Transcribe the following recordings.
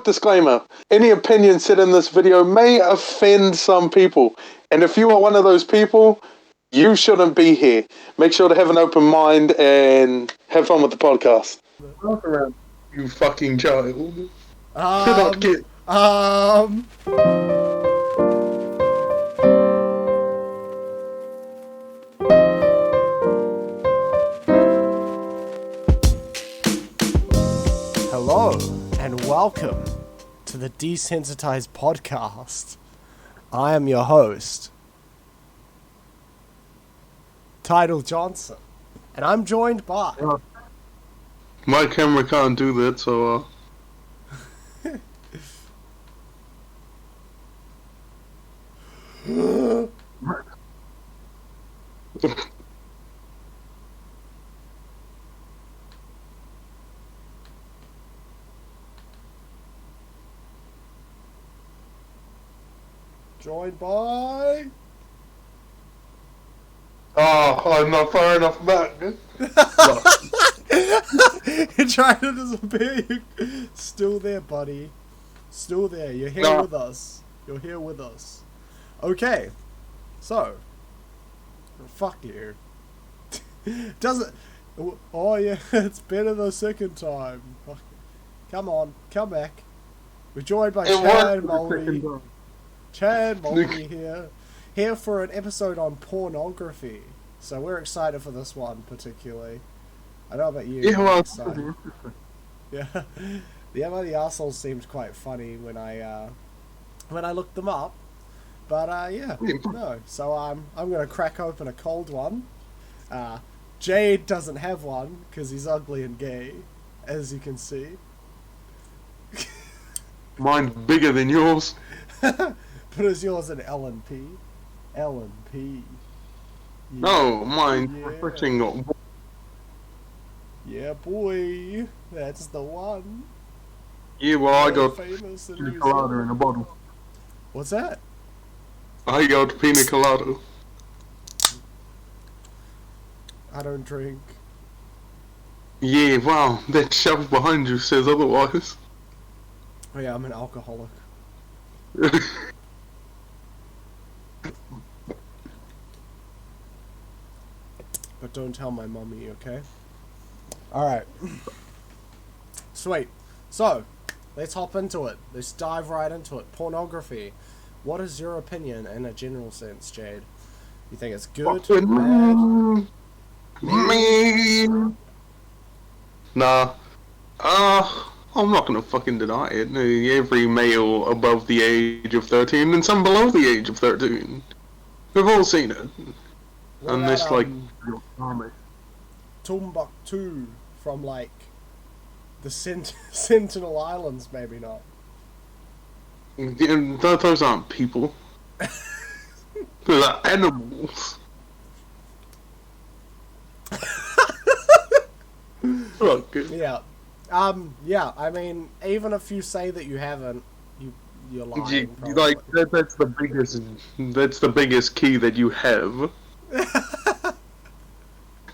quick disclaimer. Any opinion said in this video may offend some people. And if you are one of those people, you shouldn't be here. Make sure to have an open mind and have fun with the podcast. Look around, you fucking child. Do Um, not get. Hello, and welcome to the Desensitized podcast. I am your host, Tidal Johnson, and I'm joined by... My camera can't do that, so Joined by... I'm not far enough back. You're trying to disappear. Still there, buddy. Still there. You're here with us. You're here with us. Okay. So. Fuck you. Doesn't... Oh yeah, it's better the second time. Fuck. Come on. Come back. We're joined by Chad Moldy. Chad Moldy here. Here for an episode on pornography. So we're excited for this one particularly. I don't know about you. Yeah, well, yeah. The Emma the Arsehole seemed quite funny when I looked them up. But yeah, no. So I'm gonna crack open a cold one. Jade doesn't have one because he's ugly and gay, as you can see. Mine's bigger than yours. But is yours an L&P? L&P. Yeah. No, mine's Yeah. refreshing. Yeah, boy. That's the one. Yeah, well, I got famous in pina New colada Zealand. in a bottle. What's that? I got pina colada. I don't drink. Yeah, wow, that shelf behind you says otherwise. Oh yeah, I'm an alcoholic. But don't tell my mummy, okay? Alright. Sweet. So, let's hop into it. Let's dive right into it. Pornography. What is your opinion in a general sense, Jade? You think it's good, bad? Man. Nah. I'm not gonna fucking deny it. Every male above the age of 13 and some below the age of 13. We've all seen it. What Unless, about, like, your army. Timbuktu from, like, the Sentinel Islands, maybe not. Yeah, those aren't people. Those are animals. Fuck. Yeah. Yeah, I mean, even if you say that you haven't, you're lying. Like, that's the biggest key that you have.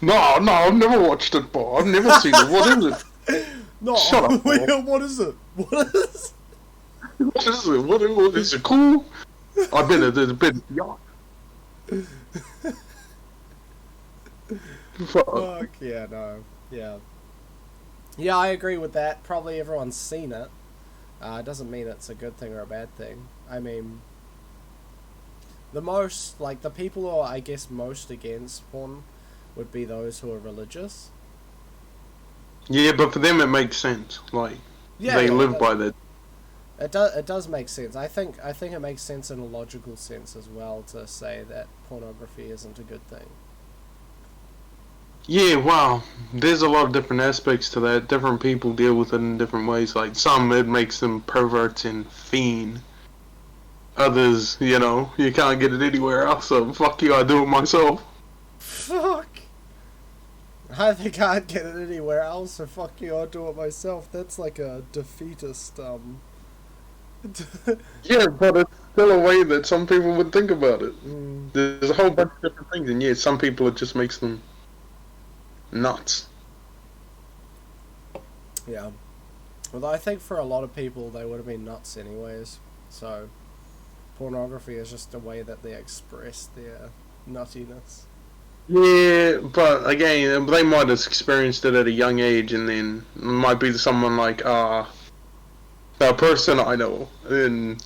No, I've never watched it, Bob. I've never seen it. What is it? No, Shut up, wait, Bob. what is it? What is What is it? What is it? Cool? I've been a bit yacht. Fuck, yeah, no. Yeah. Yeah, I agree with that. Probably everyone's seen it. It doesn't mean it's a good thing or a bad thing. I mean, the people who are, I guess, most against porn would be those who are religious. Yeah, but for them it makes sense. Like, they live by that. It does make sense. I think it makes sense in a logical sense as well to say that pornography isn't a good thing. Yeah, wow. There's a lot of different aspects to that. Different people deal with it in different ways. Like, some, it makes them perverts and fiend. Others, you can't get it anywhere else, so fuck you, I do it myself. Fuck! I think I'd get it anywhere else, so fuck you, I'll do it myself. That's like a defeatist, Yeah, but it's still a way that some people would think about it. Mm. There's a whole bunch of different things, and yeah, some people it just makes them nuts. Yeah. Although I think for a lot of people they would have been nuts anyways. So pornography is just a way that they express their nuttiness. Yeah, but again, they might have experienced it at a young age, and then it might be someone like a person I know, and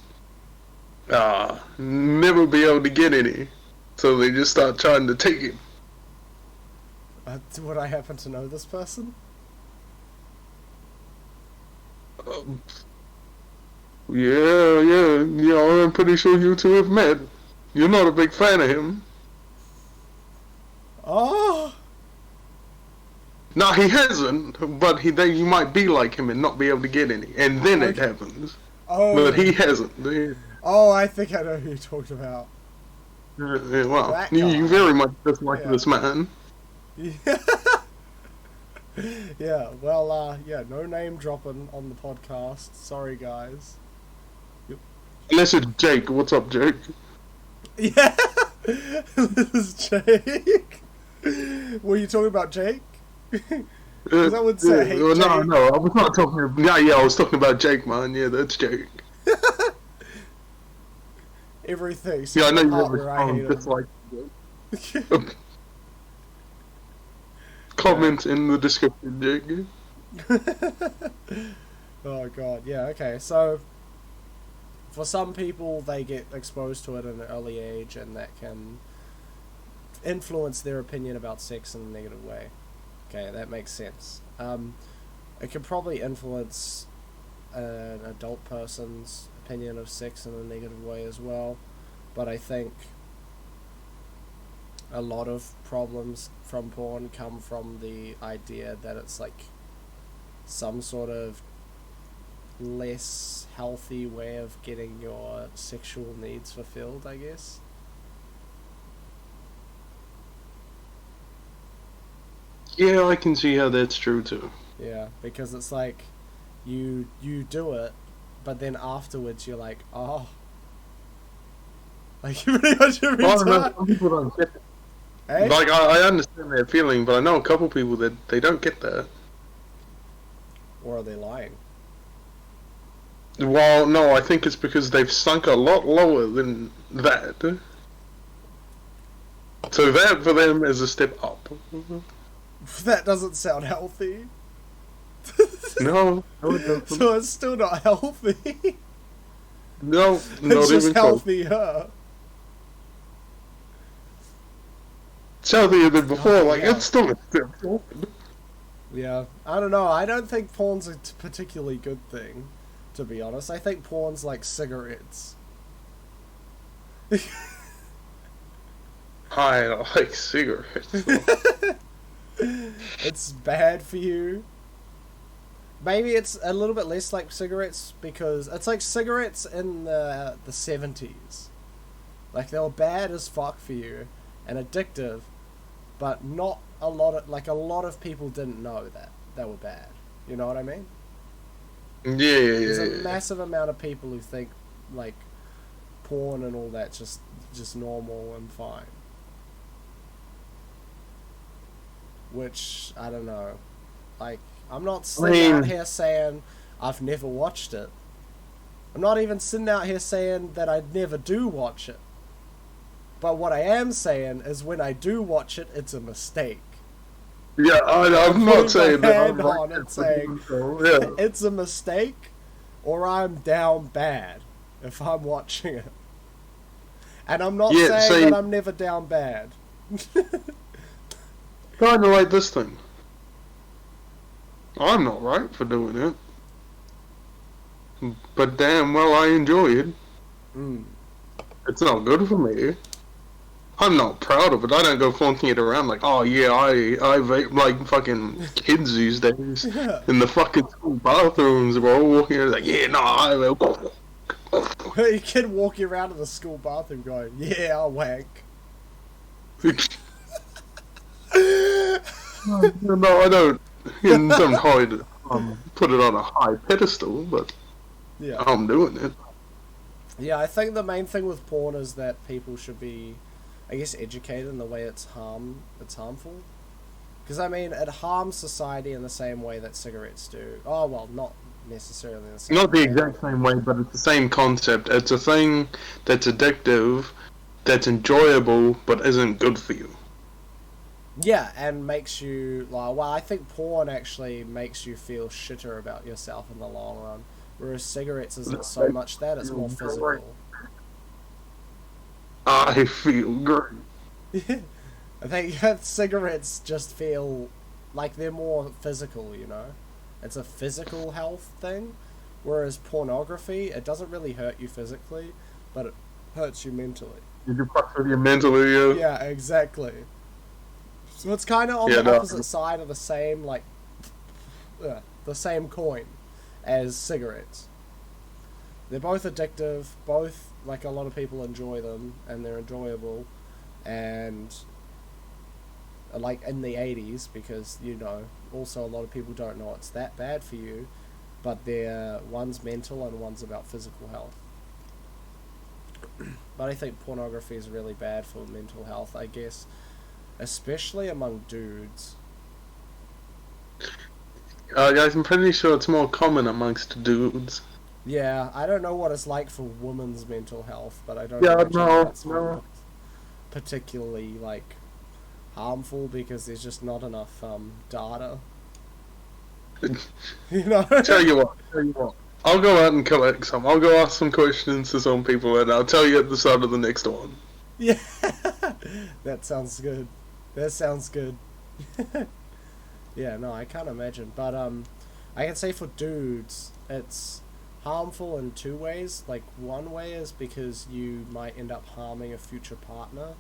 never be able to get any, so they just start trying to take it. Would I happen to know this person? Yeah, I'm pretty sure you two have met. You're not a big fan of him. Oh! No, he hasn't, but you might be like him and not be able to get any, and then it happens. Oh! But he hasn't. Oh, I think I know who you're talking about. Well, you very much dislike this man. Yeah. Yeah, well, no name dropping on the podcast. Sorry, guys. Unless it's Jake. What's up, Jake? Yeah! This is Jake. Were you talking about Jake? Because I would say hate Jake. No, I was not talking about... Yeah, I was talking about Jake, man. Yeah, that's Jake. Everything. Yeah, I know you never dislike Jake. Comment in the description, Jake. Oh god, yeah, okay, so for some people they get exposed to it at an early age and that can influence their opinion about sex in a negative way. Okay, that makes sense. It can probably influence an adult person's opinion of sex in a negative way as well, but I think a lot of problems from porn come from the idea that it's like some sort of less healthy way of getting your sexual needs fulfilled, I guess. Yeah, I can see how that's true too. Yeah, because it's like you do it, but then afterwards you're like, oh, like you pretty much every time. Some people don't get it. Hey? Like, I understand their feeling, but I know a couple people that they don't get that. Or are they lying? Well, no, I think it's because they've sunk a lot lower than that. So that, for them, is a step up. That doesn't sound healthy. No, it doesn't. So it's still not healthy. No, it's not just even healthier. It's healthier than before, it's still a step forward. Yeah, I don't know, I don't think porn's a particularly good thing, to be honest. I think porn's like cigarettes. I like cigarettes. It's bad for you. Maybe it's a little bit less like cigarettes because it's like cigarettes in the 70s. Like they were bad as fuck for you and addictive, but not a lot of people didn't know that they were bad. You know what I mean? Yeah. There's a massive amount of people who think like porn and all that just normal and fine. Which, I don't know. Like, I'm not sitting out here saying I've never watched it. I'm not even sitting out here saying that I never do watch it. But what I am saying is when I do watch it, it's a mistake. Yeah, I'm not saying that. I'm on it saying it's a mistake or I'm down bad if I'm watching it. And I'm not saying that I'm never down bad. Kind of like this thing. I'm not right for doing it. But damn well I enjoy it. It's not good for me. I'm not proud of it. I don't go flaunting it around like, oh yeah, I vape like fucking kids these days. Yeah. In the fucking school bathrooms, we're all walking around like, yeah, no, I vape. You kid walking around in the school bathroom going, yeah, I'll wank. No, I don't. Don't hide put it on a high pedestal, but yeah, I'm doing it. Yeah, I think the main thing with porn is that people should be, I guess, educated in the way it's harmful. Because, I mean, it harms society in the same way that cigarettes do. Oh, well, not necessarily the same Not the way. exact same way, but it's the same concept. It's a thing that's addictive, that's enjoyable, but isn't good for you. Yeah, and makes you like. Well, I think porn actually makes you feel shitter about yourself in the long run, whereas cigarettes isn't so much that; it's more physical. I feel great. I think cigarettes just feel like they're more physical. You know, it's a physical health thing, whereas pornography it doesn't really hurt you physically, but it hurts you mentally. Did you fuck with your mentally? Yeah, exactly. So it's kind of on the opposite side of the same, like, the same coin as cigarettes. They're both addictive, both, like, a lot of people enjoy them, and they're enjoyable, and, like, in the 80s, because, you know, also a lot of people don't know it's that bad for you, but one's mental and one's about physical health. But I think pornography is really bad for mental health, I guess. Especially among dudes. Guys, I'm pretty sure it's more common amongst dudes. Yeah, I don't know what it's like for women's mental health, but I don't no. Particularly, like, harmful because there's just not enough data. You know? Tell you what. I'll go out and collect some. I'll go ask some questions to some people and I'll tell you at the start of the next one. Yeah. That sounds good. Yeah, no, I can't imagine. But I can say for dudes, it's harmful in two ways. Like, one way is because you might end up harming a future partner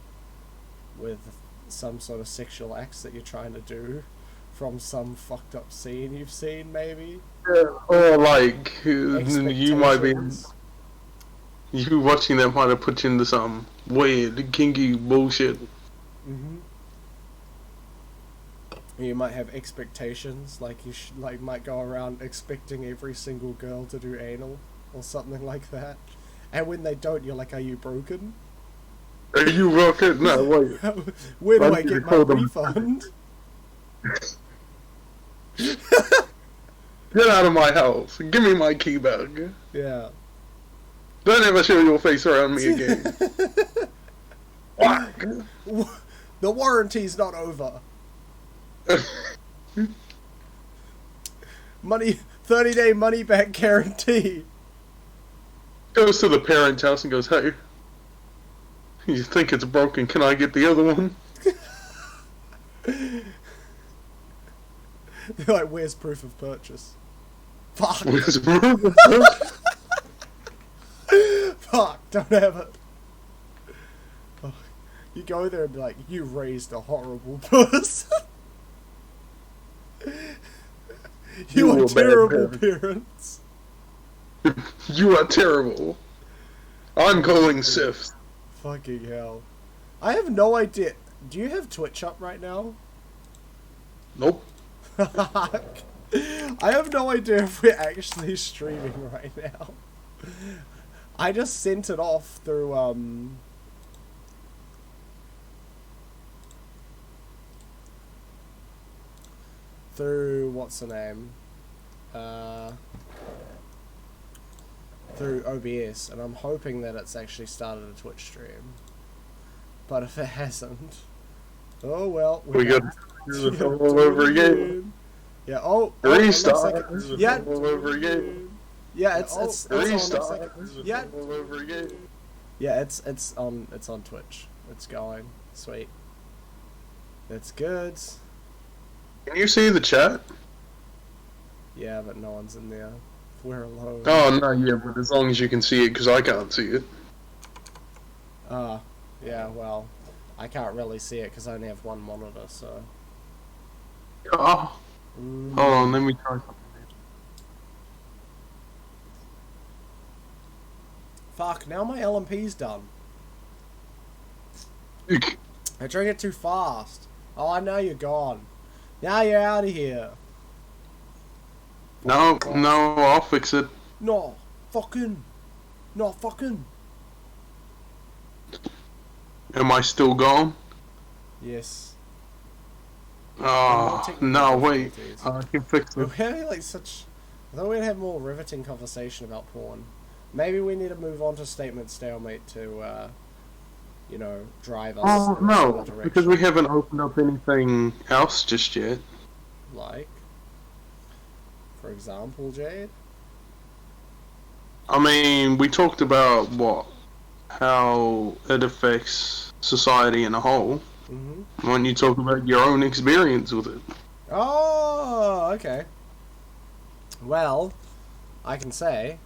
with some sort of sexual acts that you're trying to do from some fucked up scene you've seen, maybe. Or like, you might be... You watching that might have put you into some weird, kinky bullshit. Mm-hmm. You might have expectations, like you might go around expecting every single girl to do anal or something like that, and when they don't, you're like, "Are you broken? Are you broken? No, wait. Where do I get my refund?" Get out of my house! Give me my key back. Yeah. Don't ever show your face around me again. Whack. The warranty's not over. 30-day money back guarantee. Goes to the parent's house and goes, "Hey, you think it's broken? Can I get the other one?" They're like, "Where's proof of purchase?" Fuck. Where's proof of Fuck, don't have it. Oh, you go there and be like, "You raised a horrible person." You are terrible parents. You are terrible. I'm calling Sif. Fucking hell. I have no idea. Do you have Twitch up right now? Nope. I have no idea if we're actually streaming right now. I just sent it off through, what's the name? Through OBS, and I'm hoping that it's actually started a Twitch stream. But if it hasn't, oh well. We got to do it all over again. Yeah. Restart. Yeah. All over again. Yeah, it's restart. Yeah. All over again. Yeah, it's on Twitch. It's going. Sweet. That's good. Can you see the chat? Yeah, but no one's in there. We're alone. Oh, no, yeah, but as long as you can see it, because I can't see it. Yeah, well, I can't really see it because I only have one monitor, so... Oh. Hold on, let me try something. Fuck, now my LMP's done. I drank it too fast. Oh, now you're gone. Now you're out of here. No, I'll fix it. No, fucking. Am I still gone? Yes. Oh, no, wait. I can fix We're it. having like such I thought we'd have more riveting conversation about porn. Maybe we need to move on to statement stalemate to, drive us Oh, in a no, similar direction. because we haven't opened up anything else just yet. Like, for example, Jade? I mean, we talked about, how it affects society in a whole. Mm-hmm. Why don't you talk about your own experience with it? Oh, okay. Well, I can say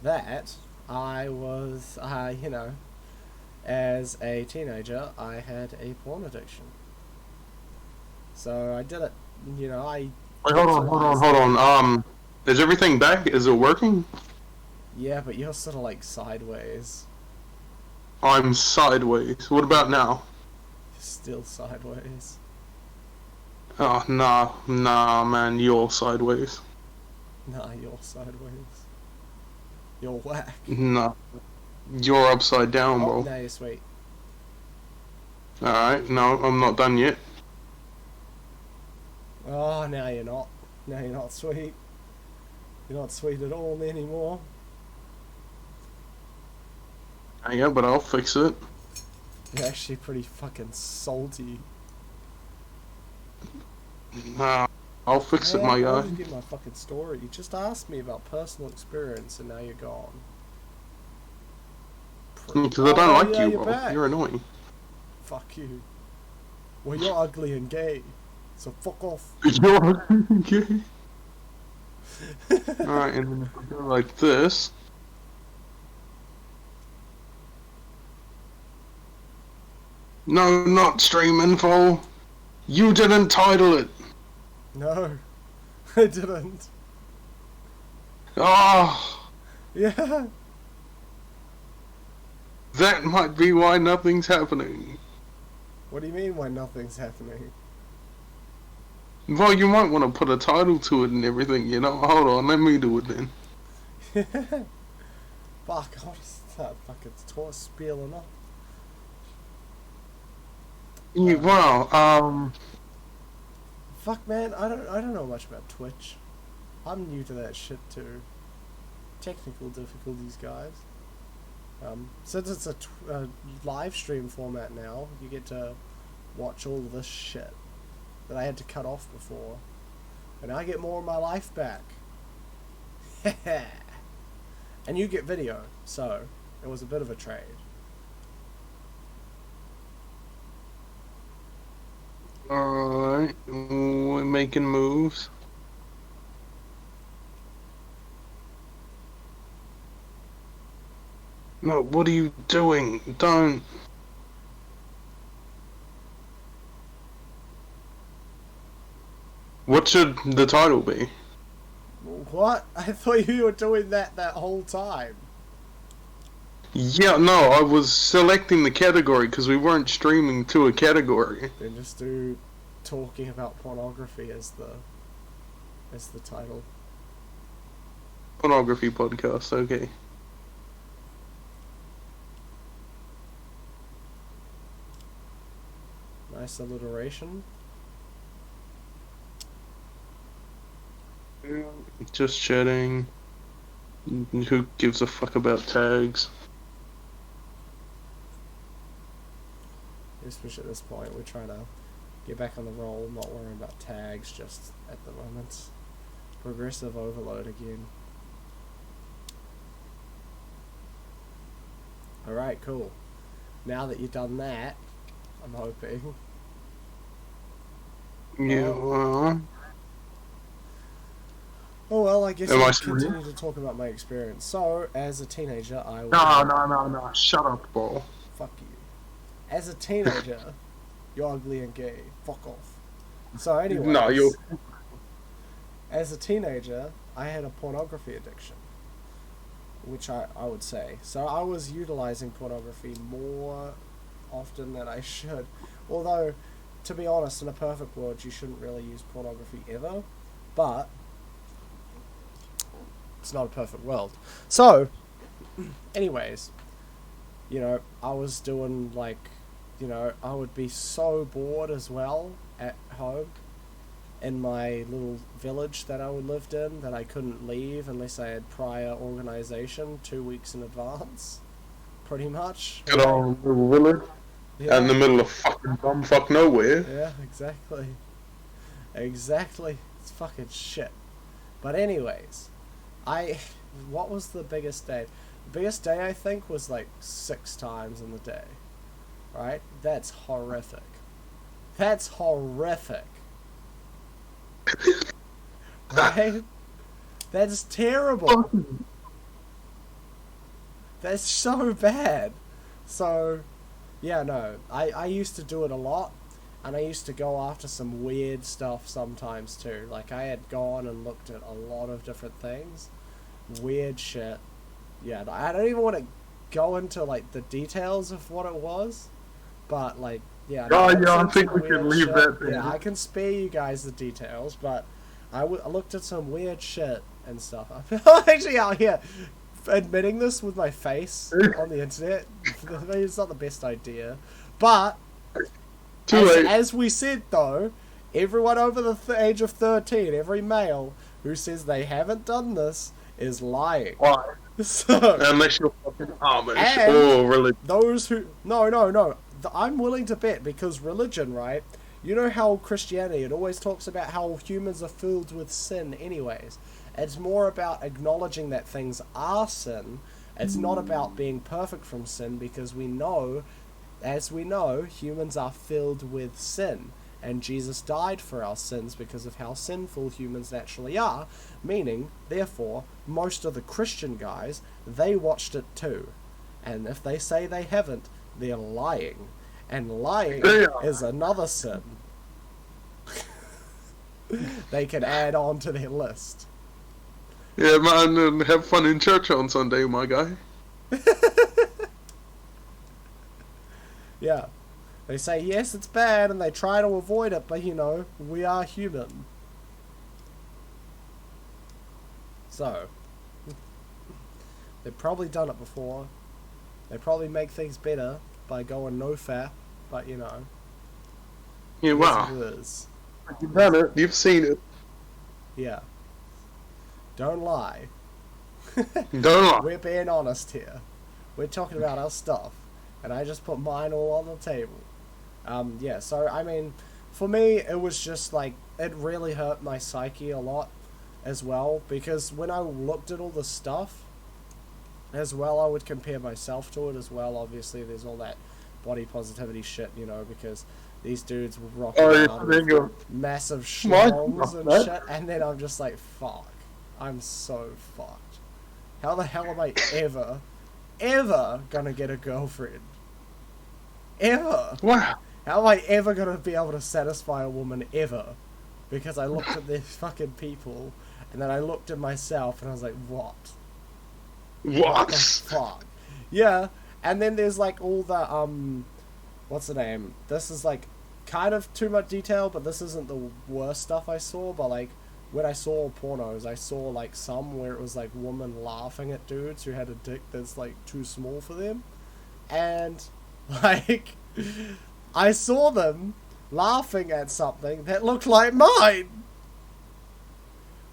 that I was, as a teenager, I had a porn addiction. So I did it, I... Wait, hold on. Is everything back? Is it working? Yeah, but you're sort of like sideways. I'm sideways. What about now? You're still sideways. Oh, nah, man, you're sideways. Nah, you're sideways. You're whack. Nah, you're upside down, bro. Now you're sweet. Alright, no, I'm not done yet. Oh, now you're not. Now you're not sweet. You're not sweet at all anymore. Yeah, but I'll fix it. You're actually pretty fucking salty. Nah, I'll fix it, my I guy. didn't get my fucking story. You just asked me about personal experience and now you're gone. Because I don't like you, you're bro. back. You're annoying. Fuck you. Well, you're ugly and gay. So fuck off. You're okay. Alright, and then if I go like this. No, not stream info. You didn't title it. No, I didn't. Ah, Yeah. that might be why nothing's happening. What do you mean why nothing's happening? Well, you might want to put a title to it and everything, you know? Hold on, let me do it then. Fuck, I'll just start fucking spieling up. Well, Fuck, man, I don't know much about Twitch. I'm new to that shit too. Technical difficulties, guys. Since it's a live stream format now, you get to watch all of this shit that I had to cut off before, and I get more of my life back. And you get video, so it was a bit of a trade. alright, we're making moves. No, what are you doing? Don't. What should the title be? What? I thought you were doing that whole time. Yeah, no, I was selecting the category because we weren't streaming to a category. Then just do talking about pornography as the title. Pornography podcast, okay. Nice alliteration. Just chatting. Who gives a fuck about tags? Especially at this point, we're trying to get back on the roll, not worrying about tags just at the moment. Progressive overload again. Alright, cool. Now that you've done that, I'm hoping. Yeah, well... Oh well, I guess Am I I'll still continue to talk about my experience. So, as a teenager, I was... No, shut up, bro. Fuck you. As a teenager, you're ugly and gay. Fuck off. So anyways... No, you're... As a teenager, I had a pornography addiction. Which I would say. So I was utilizing pornography more often than I should. Although, to be honest, in a perfect world, you shouldn't really use pornography ever. But... it's not a perfect world. So, anyways, I was doing I would be so bored as well at home. in my little village that I lived in that I couldn't leave unless I had prior organization 2 weeks in advance. Pretty much. Good old little village. Yeah. In the middle of fucking bumfuck nowhere. Yeah, exactly. Exactly. It's fucking shit. But anyways, what was the biggest day? The biggest day I think was like 6 times in the day. Right? That's horrific. That's horrific. Right? That's terrible. That's so bad. So, yeah, no. I used to do it a lot. And I used to go after some weird stuff sometimes too. Like, I had gone and looked at a lot of different things. Weird shit. Yeah, I don't even want to go into, like, the details of what it was. But, like, yeah. I think we can leave that there. Yeah, I can spare you guys the details, but I looked at some weird shit and stuff. I'm actually out here admitting this with my face on the internet. It's not the best idea. But... As we said, though, everyone over the age of 13, every male who says they haven't done this is lying. Why? So, unless you're fucking Amish or religious. Those who... No. I'm willing to bet, because religion, right? You know how Christianity, it always talks about how humans are filled with sin anyways. It's more about acknowledging that things are sin. It's not about being perfect from sin, because we know... As we know, humans are filled with sin, and Jesus died for our sins because of how sinful humans naturally are, meaning, therefore, most of the Christian guys, they watched it too. And if they say they haven't, they're lying. And lying is another sin. They can add on to their list. Yeah, man, and have fun in church on Sunday, my guy. Yeah. They say, yes, it's bad, and they try to avoid it, but, you know, we are human. So, they've probably done it before. They probably make things better by going no fat, but, you know. Yeah, wow. You've done it. You've seen it. Yeah. Don't lie. Don't lie. We're being honest here. We're talking about our stuff. And I just put mine all on the table. Yeah, so, I mean, for me, it was just, like, it really hurt my psyche a lot as well. Because when I looked at all the stuff, as well, I would compare myself to it as well. Obviously, there's all that body positivity shit, you know, because these dudes were rocking around with massive schlongs and shit. And then I'm just like, fuck. I'm so fucked. How the hell am I ever gonna get a girlfriend? Ever. Wow. How am I ever gonna be able to satisfy a woman ever? Because I looked at these fucking people, and then I looked at myself, and I was like, what? What the fuck? Yeah, and then there's like all the, what's the name? This is like kind of too much detail, but this isn't the worst stuff I saw, but like, when I saw pornos, I saw like some where it was like women laughing at dudes who had a dick that's like too small for them. And like, I saw them laughing at something that looked like mine.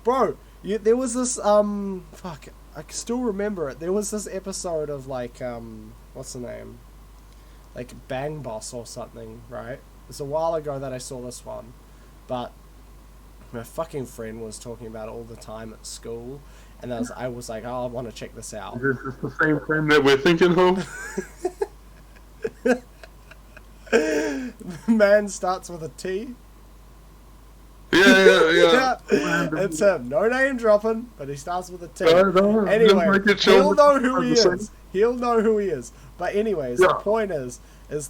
Bro, there was this, fuck, I can still remember it. There was this episode of like, what's the name? Like Bang Boss or something, right? It's a while ago that I saw this one. But my fucking friend was talking about it all the time at school, and I was like, oh, I want to check this out. Is this the same friend that we're thinking of? Man starts with a T. Yeah. It's him. No name dropping, but he starts with a T. No, anyway, he'll know who he is. He'll know who he is. But anyways, the point is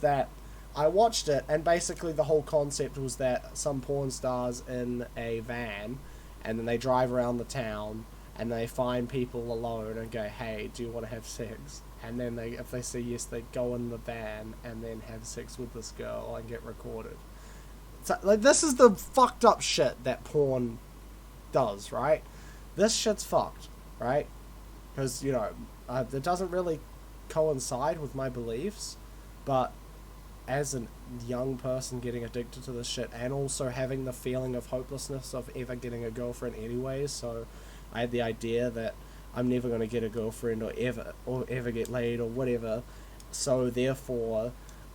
that I watched it, and basically the whole concept was that some porn stars in a van, and then they drive around the town, and they find people alone and go, hey, do you want to have sex? And then if they say yes, they go in the van and then have sex with this girl and get recorded. So, like, this is the fucked up shit that porn does, right? This shit's fucked, right? Because, you know, it doesn't really coincide with my beliefs, but as a young person getting addicted to this shit, and also having the feeling of hopelessness of ever getting a girlfriend anyways, so I had the idea that I'm never going to get a girlfriend or ever get laid or whatever, so therefore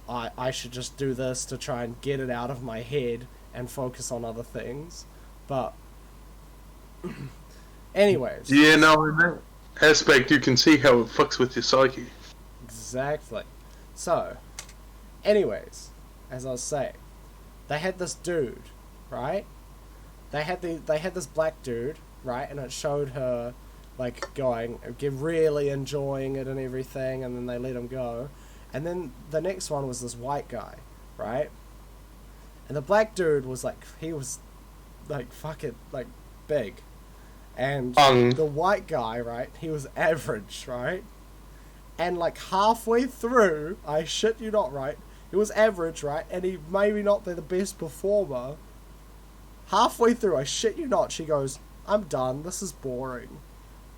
I should just do this to try and get it out of my head and focus on other things. But anyways. Yeah, no, in that aspect you can see how it fucks with your psyche. Exactly. So, anyways, as I was saying, they had this dude, right? They had this black dude, right? And it showed her like really enjoying it and everything, and then they let him go. And then the next one was this white guy, right? And the black dude was like, he was like fucking like big. And the white guy, right, he was average, right? And like halfway through, I shit you not, right, he was average, right, and he maybe not be the best performer. Halfway through, I shit you not, she goes, I'm done, this is boring.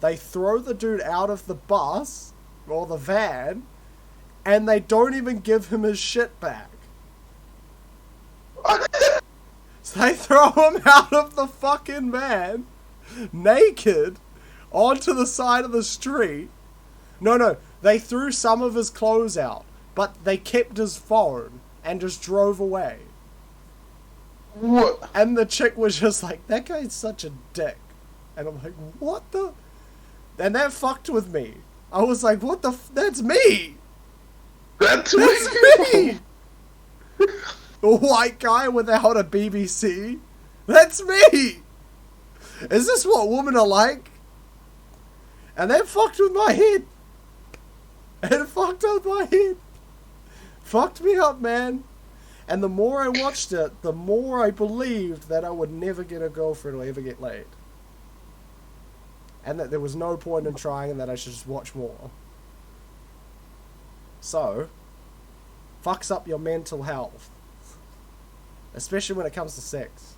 They throw the dude out of the bus, or the van, and they don't even give him his shit back. So they throw him out of the fucking van, naked, onto the side of the street. No, they threw some of his clothes out, but they kept his phone and just drove away. What? And the chick was just like, that guy's such a dick. And I'm like, what the? And that fucked with me. I was like, what the that's me! That's me! A white guy without a BBC? That's me! Is this what women are like? And that fucked with my head. It fucked with my head. Fucked me up, man. And the more I watched it, the more I believed that I would never get a girlfriend or ever get laid. And that there was no point in trying and that I should just watch more. So, fucks up your mental health. Especially when it comes to sex.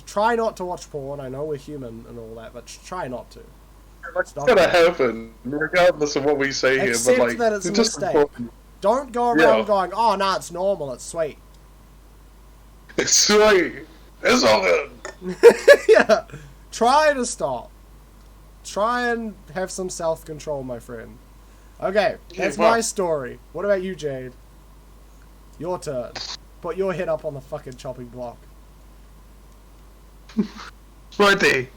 Try not to watch porn. I know we're human and all that, but try not to. It's gonna happen, regardless of what we say here. Except but like, that it's a just mistake. important. Don't go around going, oh no, it's normal, it's sweet. It's sweet. It's all good. Yeah. Try to stop. Try and have some self-control, my friend. Okay, that's my story. What about you, Jade? Your turn. Put your head up on the fucking chopping block. Right there.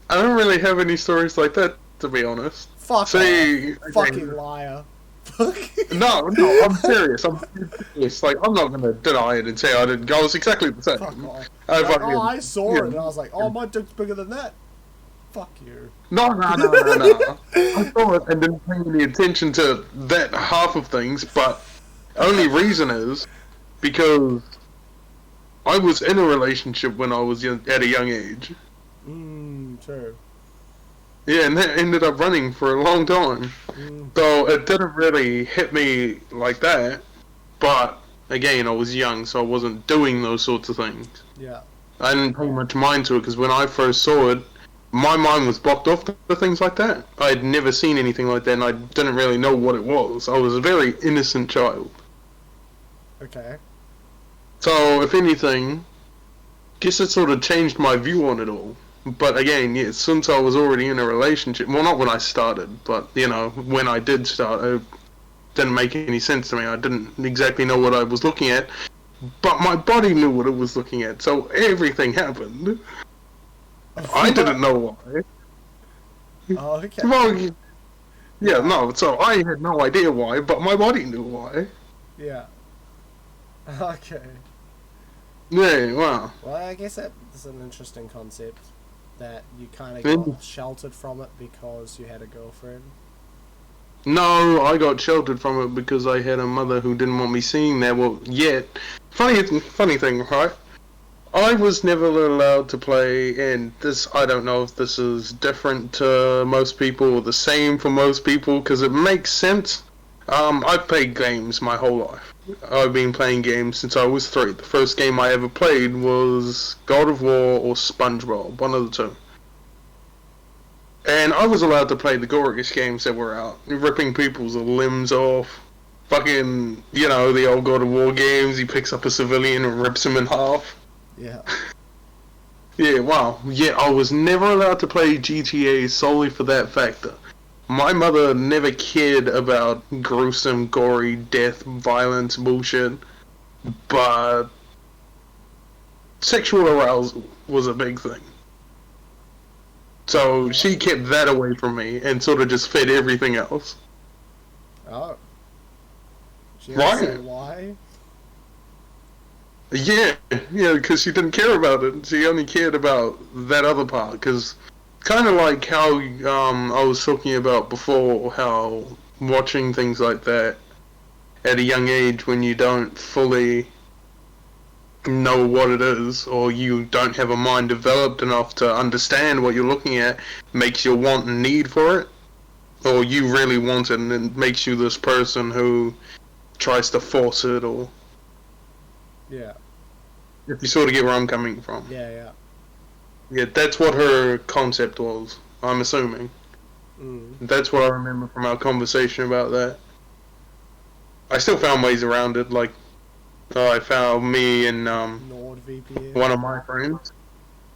I don't really have any stories like that, to be honest. Fuck See, off. Fucking liar. No, I'm serious. I'm serious. Like, I'm not gonna deny it and say I didn't go. It was exactly the same. Fuck off. I I saw it and I was like, oh, my dick's bigger than that. Fuck you. No. I saw it and didn't pay any attention to that half of things, but only reason is because I was in a relationship when I was at a young age. True. Yeah, and that ended up running for a long time. So it didn't really hit me like that, but again, I was young, so I wasn't doing those sorts of things. Yeah. I didn't pay much mind to it, because when I first saw it, my mind was blocked off to things like that. I had never seen anything like that, and I didn't really know what it was. I was a very innocent child. Okay. So, if anything, guess it sort of changed my view on it all. But again, yeah, since I was already in a relationship, well, not when I started, but, you know, when I did start, it didn't make any sense to me. I didn't exactly know what I was looking at, but my body knew what it was looking at, so everything happened. I didn't know why. Oh, okay. Well, yeah, no, so I had no idea why, but my body knew why. Yeah. Okay. Yeah, wow. Well, I guess that's an interesting concept, that you kind of got sheltered from it because you had a girlfriend. No, I got sheltered from it because I had a mother who didn't want me seeing that. Well, yet, funny thing, right? I was never allowed to play, and this, I don't know if this is different to most people or the same for most people, because it makes sense. I've played games my whole life. I've been playing games since I was 3. The first game I ever played was God of War or SpongeBob, one of the two. And I was allowed to play the goriest games that were out, ripping people's limbs off. Fucking, the old God of War games, he picks up a civilian and rips him in half. Yeah. Yeah, wow. Yeah, I was never allowed to play GTA solely for that factor. My mother never cared about gruesome, gory, death, violence, bullshit, but sexual arousal was a big thing. So she kept that away from me and sort of just fed everything else. Oh. She Right. say why? Yeah, because she didn't care about it. She only cared about that other part. Because kind of like how I was talking about before, how watching things like that at a young age when you don't fully know what it is, or you don't have a mind developed enough to understand what you're looking at, makes you want and need for it, or you really want it, and it makes you this person who tries to force it, or Yeah. if you sort of get where I'm coming from. Yeah. Yeah, that's what her concept was, I'm assuming. That's what I remember from our conversation about that. I still found ways around it, like I found me and NordVPN. one of my friends.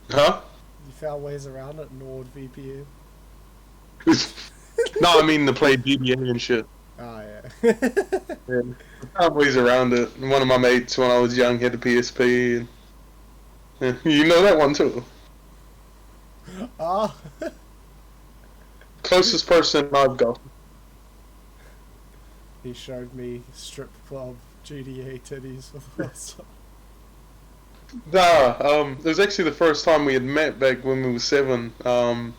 Huh? You found ways around it, NordVPN. No, I mean to play GTA and shit. Oh yeah. Yeah. I found ways around it. One of my mates when I was young had a PSP. And, yeah, you know that one too. Ah. Closest person I've got. He showed me strip club GTA titties for the first time. Nah, it was actually the first time we had met back when we were 7. Yeah,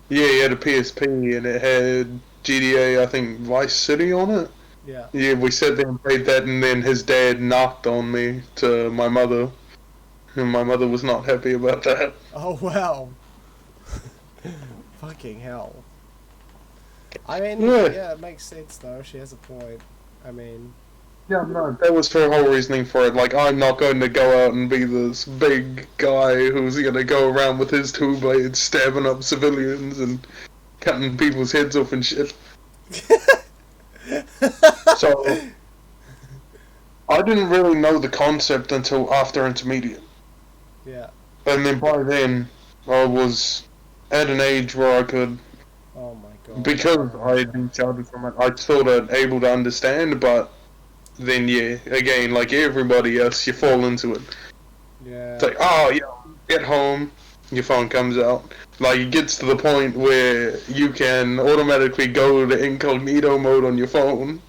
he had a PSP and it had GTA, I think, Vice City on it. Yeah. Yeah, we sat there and played that, and then his dad knocked on me to my mother, and my mother was not happy about that. Oh wow. Fucking hell. I mean, yeah, it makes sense though. She has a point. I mean, Yeah, no, that was her whole reasoning for it. Like, I'm not going to go out and be this big guy who's going to go around with his 2 blades stabbing up civilians and cutting people's heads off and shit. So, I didn't really know the concept until after intermediate. yeah. And then by then, I was at an age where I could, Oh my god. because I had been sheltered from it, I sort of able to understand, but then yeah, again, like everybody else, you fall into it. Yeah. It's like, oh, yeah, get home, your phone comes out. Like, it gets to the point where you can automatically go to incognito mode on your phone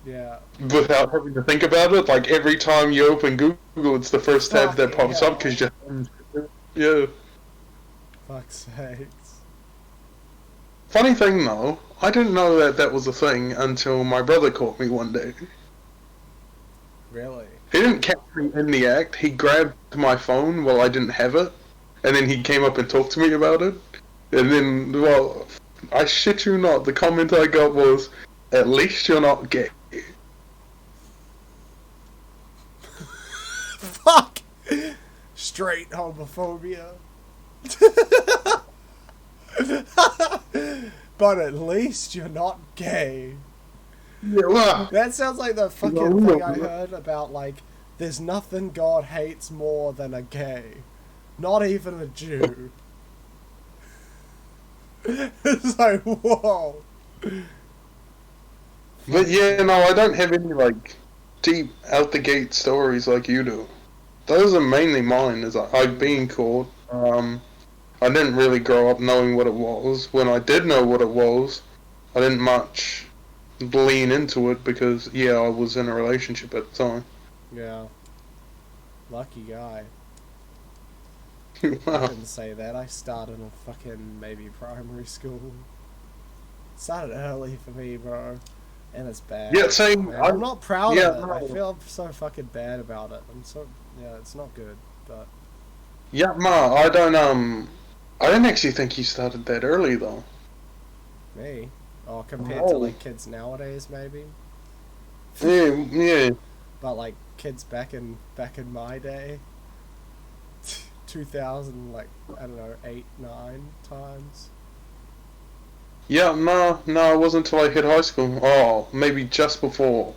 Yeah. without having to think about it. Like, every time you open Google, it's the first tab that Fucking pops up because you... Yeah. Fuck's sakes. Funny thing, though, I didn't know that that was a thing until my brother caught me one day. Really? He didn't catch me in the act. He grabbed my phone while I didn't have it, and then he came up and talked to me about it. And then, well, I shit you not, the comment I got was, "At least you're not gay." Fuck! Straight homophobia. But at least you're not gay. Yeah, well, That sounds like the fucking thing I heard about, like, there's nothing God hates more than a gay. Not even a Jew. It's like, whoa. but yeah, no, I don't have any, like, deep, out-the-gate stories like you do. Those are mainly mine, as I've been caught. I didn't really grow up knowing what it was. When I did know what it was, I didn't much lean into it because, yeah, I was in a relationship at the time. Yeah. Lucky guy. I Wow. didn't say that. I started in fucking maybe primary school. Started early for me, bro. And it's bad. Yeah, same. And I'm not proud yeah, of it. no. I feel so fucking bad about it. Yeah, it's not good, but... Yeah, I didn't actually think you started that early, though. Me? Oh, compared to, No. like, kids nowadays, maybe? Yeah. But, like, kids back in my day... 2000, like, I don't know, 8, 9 times. Yeah, no, it wasn't until I hit high school. Oh, maybe just before.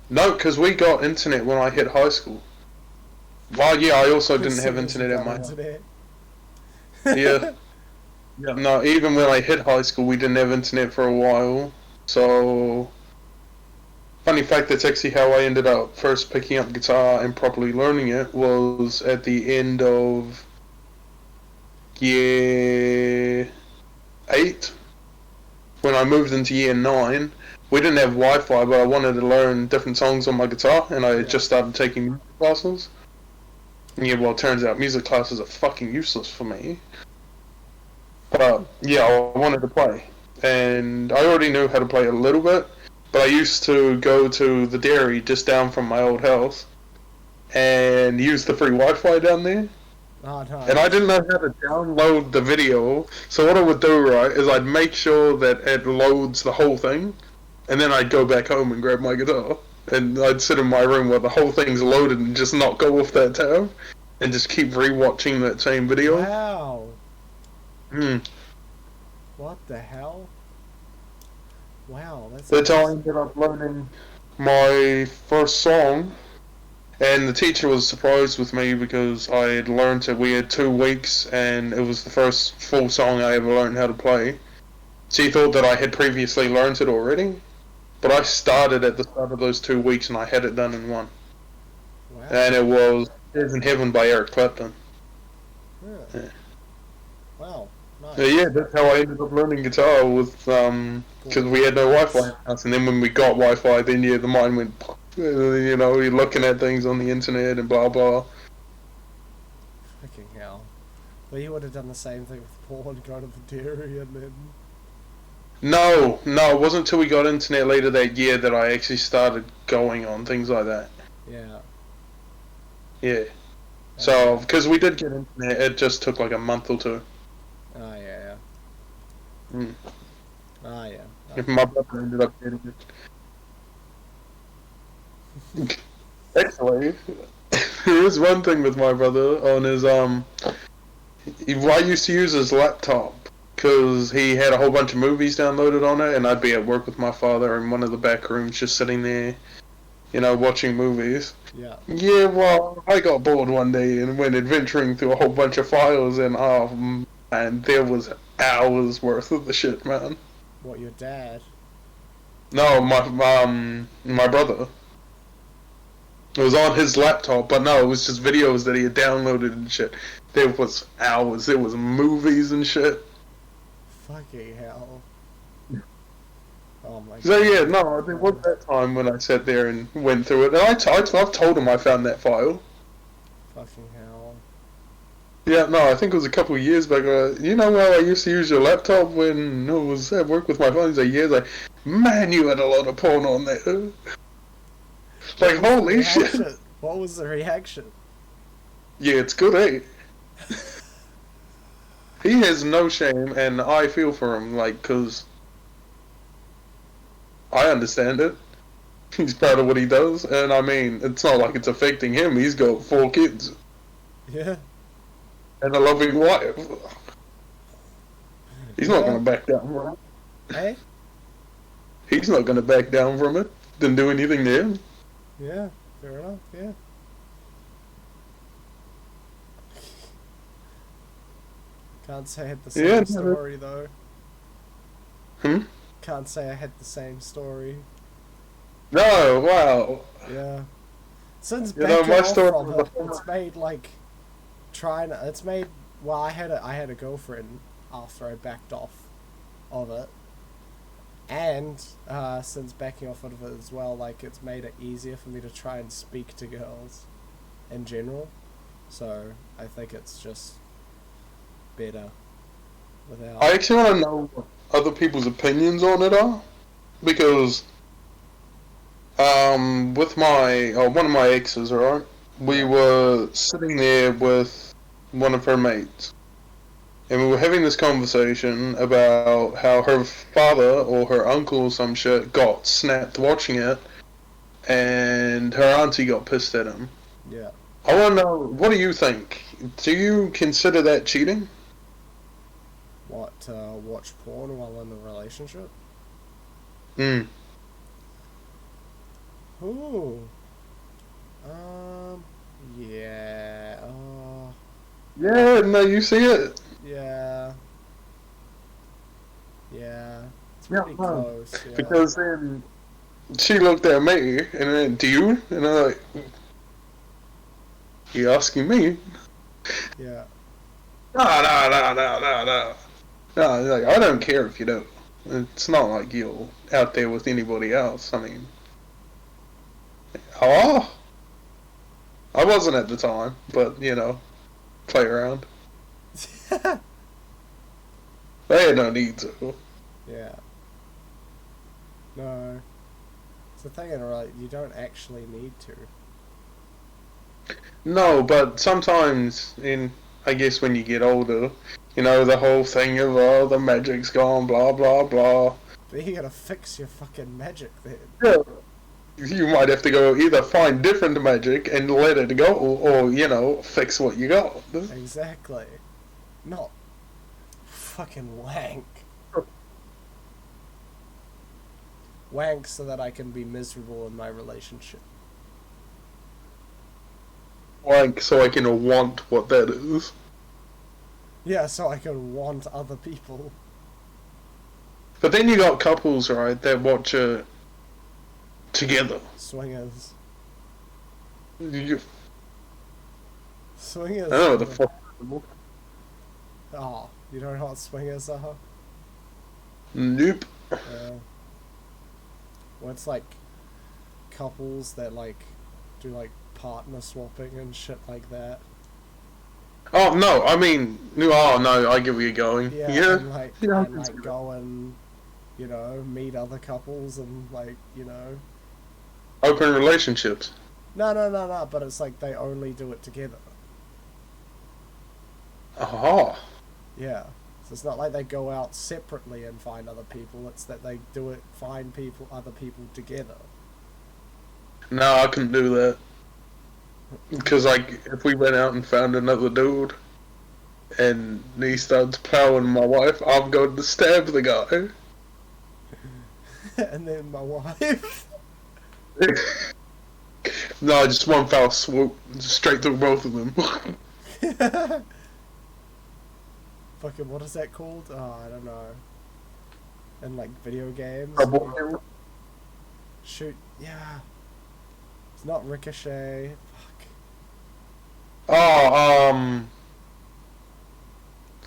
No, because we got internet when I hit high school. Well, yeah, I also didn't As have soon as you internet at got my house. internet. Yeah. Yeah. No, even when I hit high school, we didn't have internet for a while. So, funny fact, that's actually how I ended up first picking up guitar and properly learning it was at the end of year 8. When I moved into year 9, we didn't have Wi-Fi, but I wanted to learn different songs on my guitar, and I had just started taking music classes. And yeah, well, it turns out music classes are fucking useless for me. But yeah, I wanted to play, and I already knew how to play a little bit. But I used to go to the dairy just down from my old house, and use the free Wi-Fi down there. Oh, no. And I didn't know how to download the video, so what I would do, right, is I'd make sure that it loads the whole thing, and then I'd go back home and grab my guitar, and I'd sit in my room where the whole thing's loaded and just not go off that tab, and just keep rewatching that same video. Wow. Hmm. What the hell? Wow, That's how I ended up learning my first song. And the teacher was surprised with me because I had learned it. We had 2 weeks, and it was the first full song I ever learned how to play. She thought that I had previously learned it already, but I started at the start of those 2 weeks, and I had it done in one. Wow. And it was "Tears in Heaven" by Eric Clapton. Yeah. Wow. Nice. So yeah, that's how I ended up learning guitar with because we had no Wi-Fi in the house, and then when we got Wi-Fi, then yeah, the mind went. You know, you're looking at things on the internet and blah blah. Fucking hell. Well, you would have done the same thing with porn, go to the dairy and then... No, it wasn't until we got internet later that year that I actually started going on things like that. Yeah. Yeah. So, because we did get internet, it just took like a month or 2. Oh, yeah. Mm. Oh, yeah. If my brother ended up getting it. Actually, there is one thing with my brother on his I used to use his laptop because he had a whole bunch of movies downloaded on it, and I'd be at work with my father in one of the back rooms just sitting there, you know, watching movies. Yeah. Yeah, well, I got bored one day and went adventuring through a whole bunch of files, and oh man, there was hours worth of the shit, man. What, your dad? No, my brother. It was on his laptop, but no, it was just videos that he had downloaded and shit. There was hours, there was movies and shit. Fucking hell. Oh my god. So yeah, no, there was that time when I sat there and went through it, and I've told him I found that file. Fucking hell. Yeah, no, I think it was a couple of years back. You know how I used to use your laptop when I was at work with my phone? He's like, yeah, like, man, you had a lot of porn on there. Like, holy shit. What was the reaction? Yeah, it's good, eh? He has no shame, and I feel for him, like, cause I understand it. He's proud of what he does, and I mean, it's not like it's affecting him. He's got 4 kids. Yeah. And a loving wife. He's not gonna back down from it. Hey? He's not gonna back down from it. Didn't do anything to him. Yeah, fair enough, yeah. Can't say I had the same story, though. Can't say I had the same story. No, wow. Yeah. Since You know, backing my off story from was it, it's made, like, well, I had a girlfriend after I backed off of it. And, since backing off of it as well, like, it's made it easier for me to try and speak to girls in general. So, I think it's just better without... I actually want to know what other people's opinions on it are. Because, with one of my exes, right? We were sitting there with one of her mates. And we were having this conversation about how her father or her uncle or some shit got snapped watching it, and her auntie got pissed at him. Yeah. I want to know, what do you think? do you consider that cheating? What, watch porn while in a relationship? Hmm. Ooh. Yeah. Yeah, no, you see it. Yeah. Yeah. It's Yeah, pretty no. close, yeah. Because then she looked at me, and then, do you? And I'm like, you asking me? Yeah. No, no, no, no, no, no. No, like, I don't care if you don't. It's not like you're out there with anybody else. I mean, oh, I wasn't at the time, but, play around. They had no need to. Yeah. No. It's the thing, right? You don't actually need to. No, but sometimes, I guess when you get older, the whole thing of, oh, the magic's gone, blah, blah, blah. But you gotta fix your fucking magic then. Yeah. You might have to go either find different magic and let it go, or, fix what you got. Exactly. Not fucking wank. Wank so that I can be miserable in my relationship. Like, so I can want what that is. Yeah, so I can want other people. But then you got couples, right, that watch it together. Swingers. You, Swingers. I don't know what the fuck. Oh, you don't know what swingers are? Nope. Yeah. Well, it's like couples that do partner swapping and shit like that. Oh, no, I mean, oh, no, I get where you're going. Yeah, Yeah. and go and, meet other couples and, Open relationships. No, but it's like they only do it together. Oh. Yeah. So it's not like they go out separately and find other people, it's that they find other people together. No, I couldn't do that. Because, if we went out and found another dude, and he starts plowing my wife, I'm going to stab the guy. And then my wife. No, just one foul swoop, just straight through both of them. Fucking, what is that called? Oh, I don't know. In video games. Shoot, yeah. It's not Ricochet. Fuck. Oh,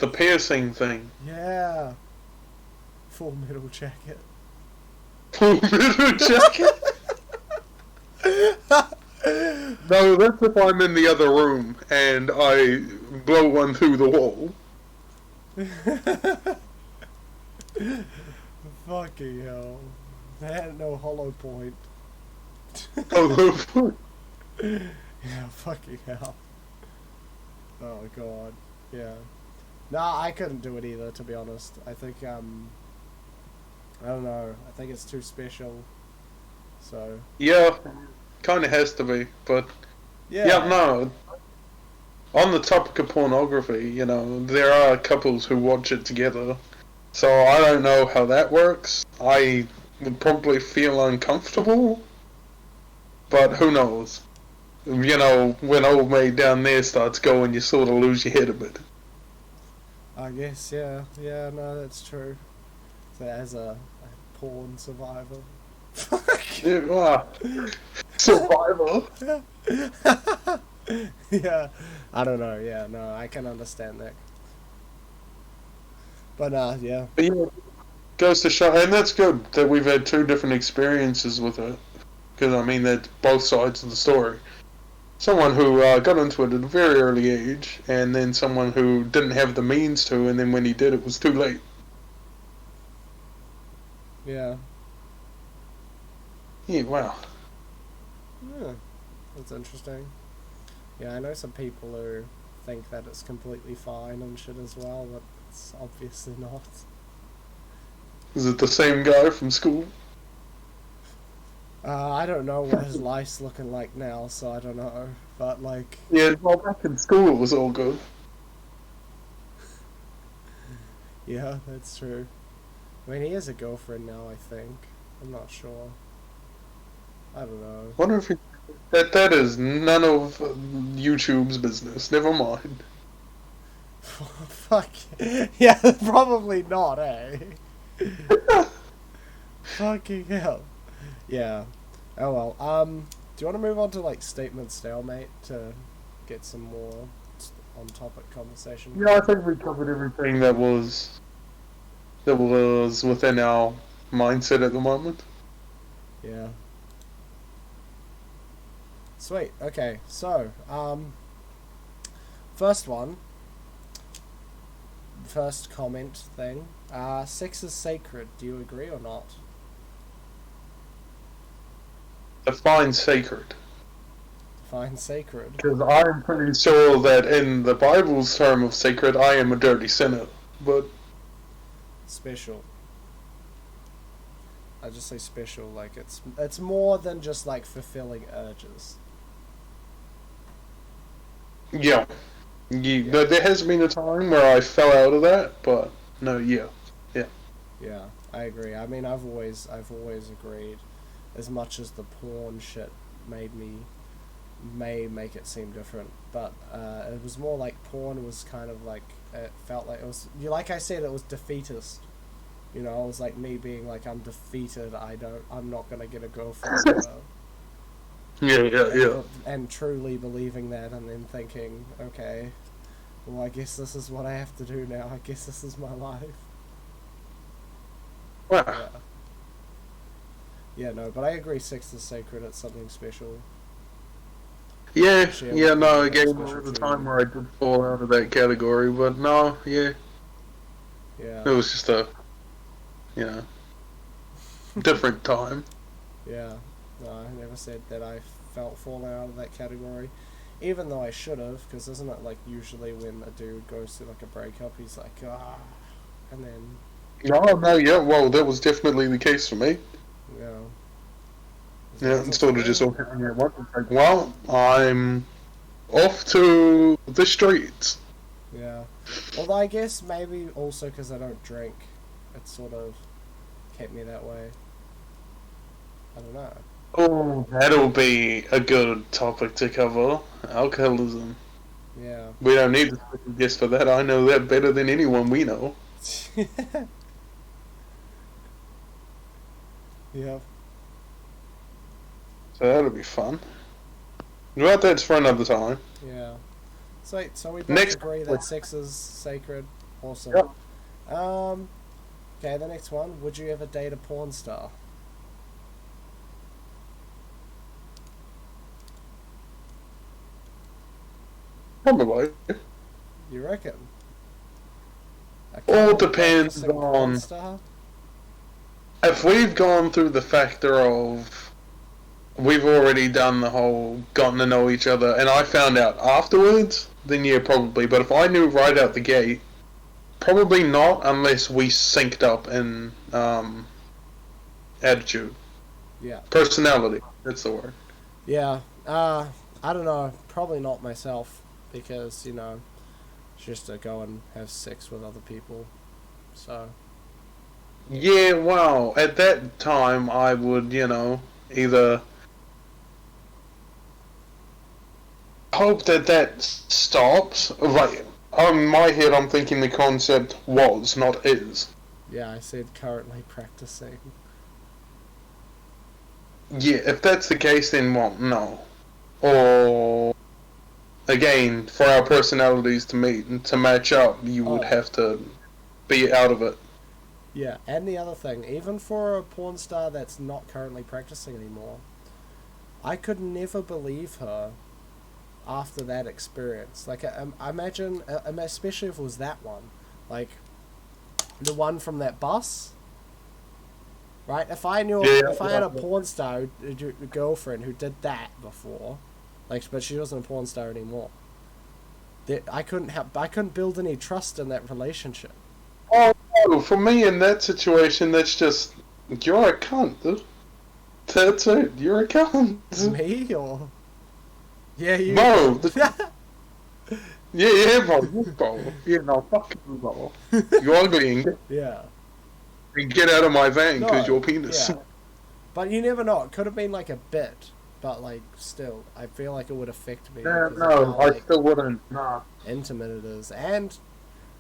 the piercing thing. Yeah. Full Metal Jacket. Full Metal Jacket? No, that's if I'm in the other room and I blow one through the wall. Fucking hell. They had no hollow point. Hollow point? Yeah, fucking hell. Oh god. Yeah. Nah, I couldn't do it either, to be honest. I think, I don't know. I think it's too special. So. Yeah, kind of has to be, but Yeah. no. On the topic of pornography, there are couples who watch it together. So I don't know how that works. I would probably feel uncomfortable, but who knows? When old mate down there starts going, you sort of lose your head a bit. I guess, yeah. Yeah, no, that's true. So as a porn survivor. Yeah, wow. Survival. Yeah, I don't know. Yeah, no, I can understand that. But yeah. But yeah, goes to show, and that's good that we've had two different experiences with it, because I mean that's both sides of the story. Someone who got into it at a very early age, and then someone who didn't have the means to, and then when he did, it was too late. Yeah. Yeah, wow. Yeah, that's interesting. Yeah, I know some people who think that it's completely fine and shit as well, but it's obviously not. Is it the same guy from school? I don't know what his life's looking like now, so I don't know. But like, Yeah, well, back in school it was all good. yeah, that's true. I mean, he has a girlfriend now, I think. I'm not sure. I don't know. Wonder if that is none of YouTube's business. Never mind. Fuck. Yeah, probably not, eh? Fucking hell. Yeah. Oh well. Do you want to move on to like statement stalemate to get some more on topic conversation? Yeah, I think we covered everything that was within our mindset at the moment. Yeah. Sweet. Okay. So, first one. First comment thing. Sex is sacred. Do you agree or not? Define sacred. Define sacred. Because I'm pretty sure that in the Bible's term of sacred, I am a dirty sinner. But Special. I just say special, like it's more than just like fulfilling urges. yeah, there has been a time where I fell out of that, but no, yeah. Yeah, I agree. I mean, I've always agreed, as much as the porn shit may make it seem different, but it was more like porn was kind of like, it felt like it was, like I said, it was defeatist. You know, it was like me being like, I'm defeated. I'm not gonna get a girlfriend. Yeah. And truly believing that, and then thinking, okay, well, I guess this is what I have to do now. I guess this is my life. Wow. Yeah, no, but I agree. Sex is sacred. It's something special. Yeah, Share no, with again, special there was a to time you. where I did fall out of that category, but no, yeah. Yeah. It was just a, different time. Yeah. No, I never said that I felt falling out of that category. Even though I should have, because isn't it like usually when a dude goes through like a breakup, he's like, and then, No, yeah, well, that was definitely the case for me. you know. Yeah, and sort of just all hitting at once. It's like, well, I'm off to the streets. Yeah. Although I guess maybe also because I don't drink, it sort of kept me that way. I don't know. Oh, that'll be a good topic to cover. Alcoholism. Yeah. We don't need to special guest for that. I know that better than anyone we know. Yeah. So that'll be fun. But that's for another time. Yeah. So we both Next agree one. that sex is sacred. Awesome. Yep. Okay, the next one. Would you ever date a porn star? Probably. You reckon? All depends Practicing porn on star? if we've gone through the factor of we've already done the whole gotten to know each other, and I found out afterwards, then yeah, probably. But if I knew right out the gate, probably not, unless we synced up in attitude, Yeah. personality. That's the word. Yeah. I don't know. Probably not myself, because, you know, it's just to go and have sex with other people. So. Yeah, well, at that time I would, either hope that stops. Right. In my head, I'm thinking the concept was, not is. Yeah, I said currently practicing. Yeah, if that's the case, then well, no. Or again, for our personalities to meet and to match up, you would have to be out of it. Yeah, and the other thing, even for a porn star that's not currently practicing anymore, I could never believe her after that experience. Like, I imagine, especially if it was that one, like, the one from that bus, right? If I knew, if I had a porn star, a girlfriend who did that before, like, but she wasn't a porn star anymore, I couldn't build any trust in that relationship. Oh, no, for me in that situation, that's just, you're a cunt, dude. That's it, you're a cunt. Me, or? Yeah, you. Bro, bro. Yeah, no, fuck you, bro. You're ugly Yeah. and get out of my van because No. your penis. Yeah. But you never know. It could have been like a bit, but like still, I feel like it would affect me Yeah, because no, of how I like still wouldn't. Nah. intimate it is, and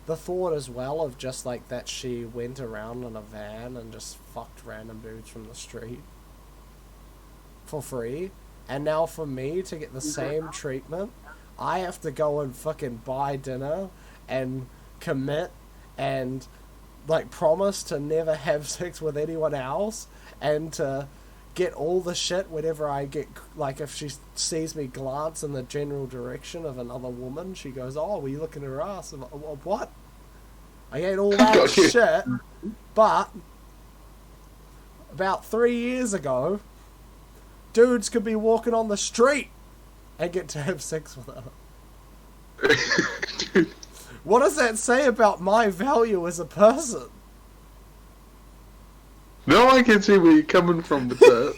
the thought as well of just like that she went around in a van and just fucked random dudes from the street for free, and now for me to get the same treatment, I have to go and fucking buy dinner and commit and like promise to never have sex with anyone else and to get all the shit whenever I get, like, if she sees me glance in the general direction of another woman, she goes, "Oh, were you looking at her ass?" I'm like, what? I get all that shit, but about 3 years ago, dudes could be walking on the street and get to have sex with her. What does that say about my value as a person? No, I can see where you're coming from with that.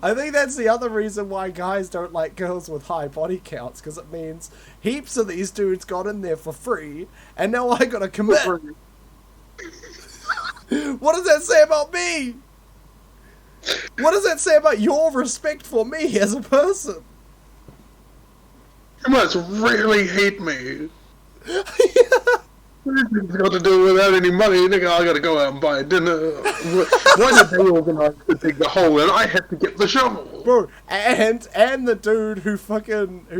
I think that's the other reason why guys don't like girls with high body counts, because it means heaps of these dudes got in there for free, and now I gotta commit. What does that say about me? What does that say about your respect for me as a person? You must really hate me. It's got to do without any money, nigga. I gotta go out and buy dinner. Why did they organize to dig the hole and I had to get the shovel? Bro, and the dude who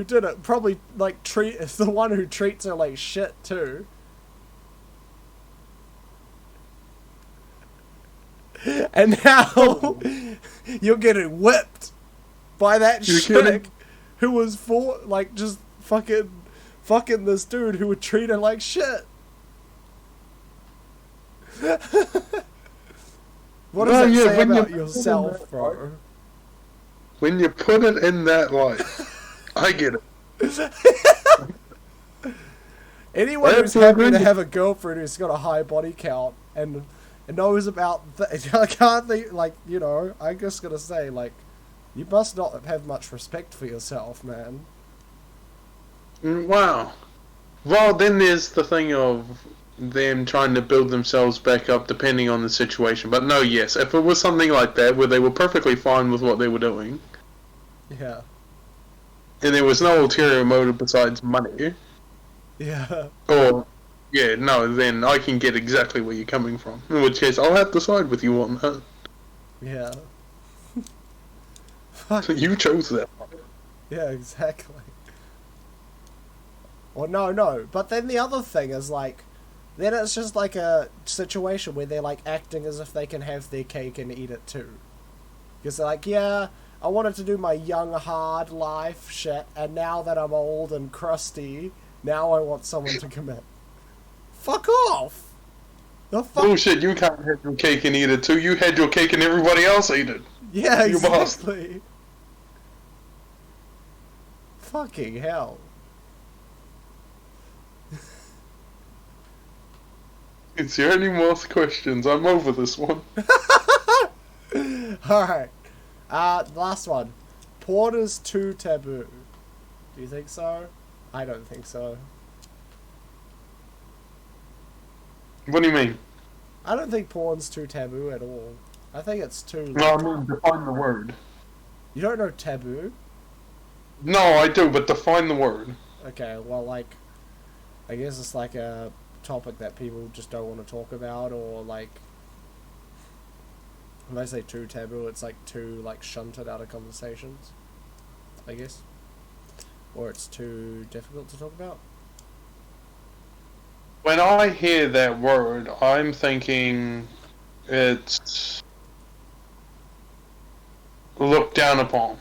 did it probably like is the one who treats her like shit too. And now you're getting whipped by that chick who was just fucking this dude who would treat her like shit. What does that say about yourself, bro? When you put it in that light, I get it. Anyone who's happy to have a girlfriend who's got a high body count and knows about I can't think, like, you know, I'm just gonna say, like, you must not have much respect for yourself, man. Wow. Well, then there's the thing of them trying to build themselves back up depending on the situation. But no, yes, if it was something like that where they were perfectly fine with what they were doing, Yeah. and there was no ulterior motive besides money, Yeah. or yeah, no, then I can get exactly where you're coming from. In which case, I'll have to side with you on that. Yeah. Fuck. You chose that. Yeah, exactly. Or no. But then the other thing is, like, then it's just like a situation where they're like acting as if they can have their cake and eat it too. Because they're like, yeah, I wanted to do my young, hard life shit, and now that I'm old and crusty, now I want someone to commit. Fuck off! The fuck? Bullshit, you can't have your cake and eat it too. You had your cake and everybody else ate it. Yeah, You exactly. Fucking hell. Is there any more questions? I'm over this one. Alright. Last one. Porn is too taboo. Do you think so? I don't think so. What do you mean? I don't think porn's too taboo at all. I think it's too... No, I mean, define the word. You don't know taboo? No, I do, but define the word. Okay, well, like, I guess it's like a topic that people just don't want to talk about, or like, when I say too taboo, it's like too, like, shunted out of conversations, I guess. Or it's too difficult to talk about. When I hear that word, I'm thinking it's looked down upon.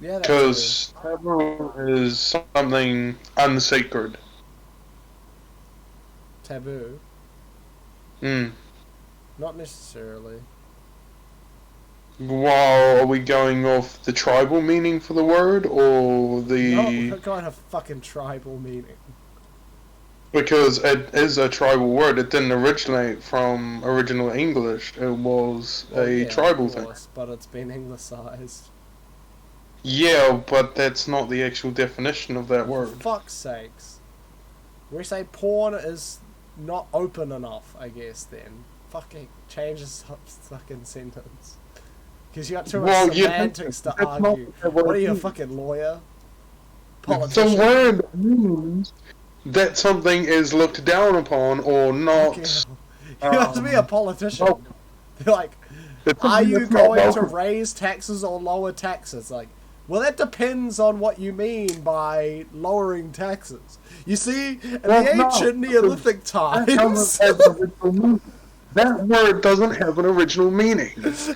Yeah, that's Because taboo is something unsacred. taboo. Hmm. Not necessarily. Well, are we going off the tribal meaning for the word, or the... No, what kind of fucking tribal meaning? Because it is a tribal word. It didn't originate from original English. It was a tribal of thing. course, but it's been anglicized. Yeah, but that's not the actual definition of that For word. fuck's sakes. We say porn is not open enough, I guess, then. Fucking change this fucking sentence. Because you got too much semantics to argue. What are you, a fucking lawyer? Politician? The word means that something is looked down upon or not. You have to be a politician. Well, They're like, it's are something you that's not going to welcome. raise taxes or lower taxes? Like, well, that depends on what you mean by lowering taxes. You see, in the ancient Neolithic times... That word doesn't have an original meaning. It's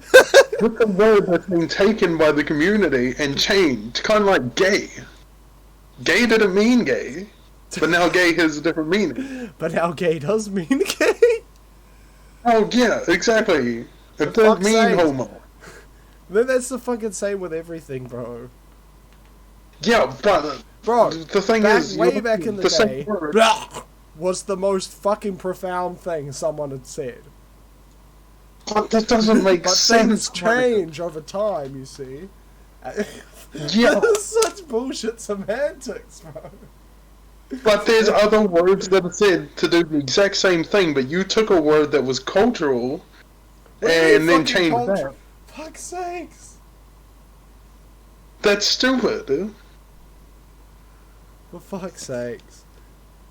a word that's been taken by the community and changed, kind of like gay. Gay didn't mean gay, but now gay has a different meaning. But now gay does mean gay? Oh yeah, exactly. It does fuck's mean sake. homo. Then that's the fucking same with everything, bro. Yeah, but Bro, the thing is, way back in the day, same word. was the most fucking profound thing someone had said. But that doesn't make But sense. things change over time, you see. Yeah, Such bullshit semantics, bro. but there's other words that are said to do the exact same thing, but you took a word that was cultural and then changed that. Fuck's sakes. That's stupid, dude. For fuck's sakes.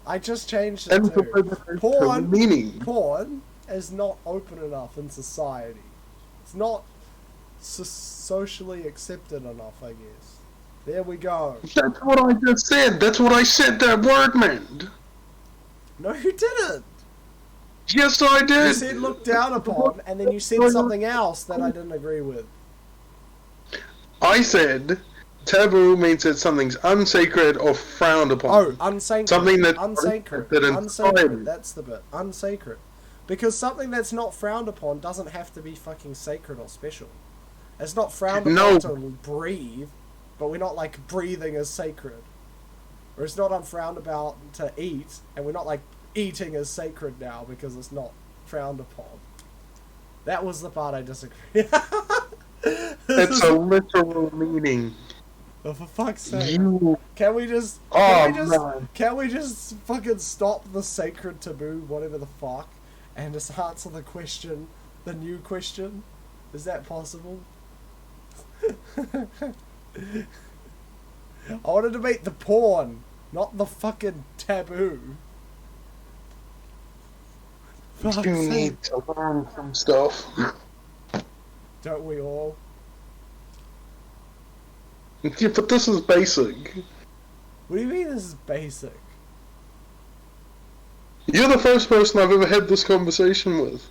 I just changed it And the to word that has porn. true meaning. Porn is not open enough in society. It's not socially accepted enough, I guess. There we go. That's what I just said. That's what I said that word meant. No, you didn't. Yes, I did. You said looked down upon, and then you said something else that I didn't agree with. I said taboo means that something's unsacred or frowned upon. Oh, unsacred. Something that's unsacred. that in Unsacred. society. That's the bit. Unsacred. Because something that's not frowned upon doesn't have to be fucking sacred or special. It's not frowned upon No. to breathe, but we're not like breathing is sacred. Or it's not unfrowned about to eat, and we're not like eating is sacred now because it's not frowned upon. That was the part I disagree. It's a literal meaning. Oh, for fuck's sake. You. Can we just Man. can we just fucking stop the sacred taboo, whatever the fuck, and just answer the question, the new question? Is that possible? I want to debate the porn, not the fucking taboo. You Fuck's sake. need to learn some stuff. Don't we all? Yeah, but this is basic. What do you mean this is basic? You're the first person I've ever had this conversation with.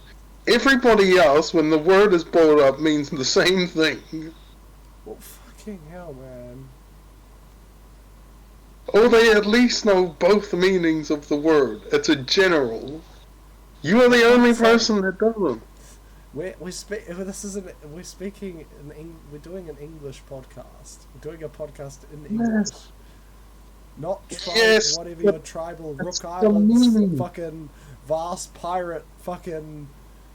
Everybody else, when the word is brought up, means the same thing. Well, fucking hell, man. Or they at least know both the meanings of the word. It's a general. You are the only person that doesn't. We're doing an English podcast. We're doing a podcast in English. Yes. Not Yes, whatever but your tribal that's Rook the Islands meaning. fucking vast pirate fucking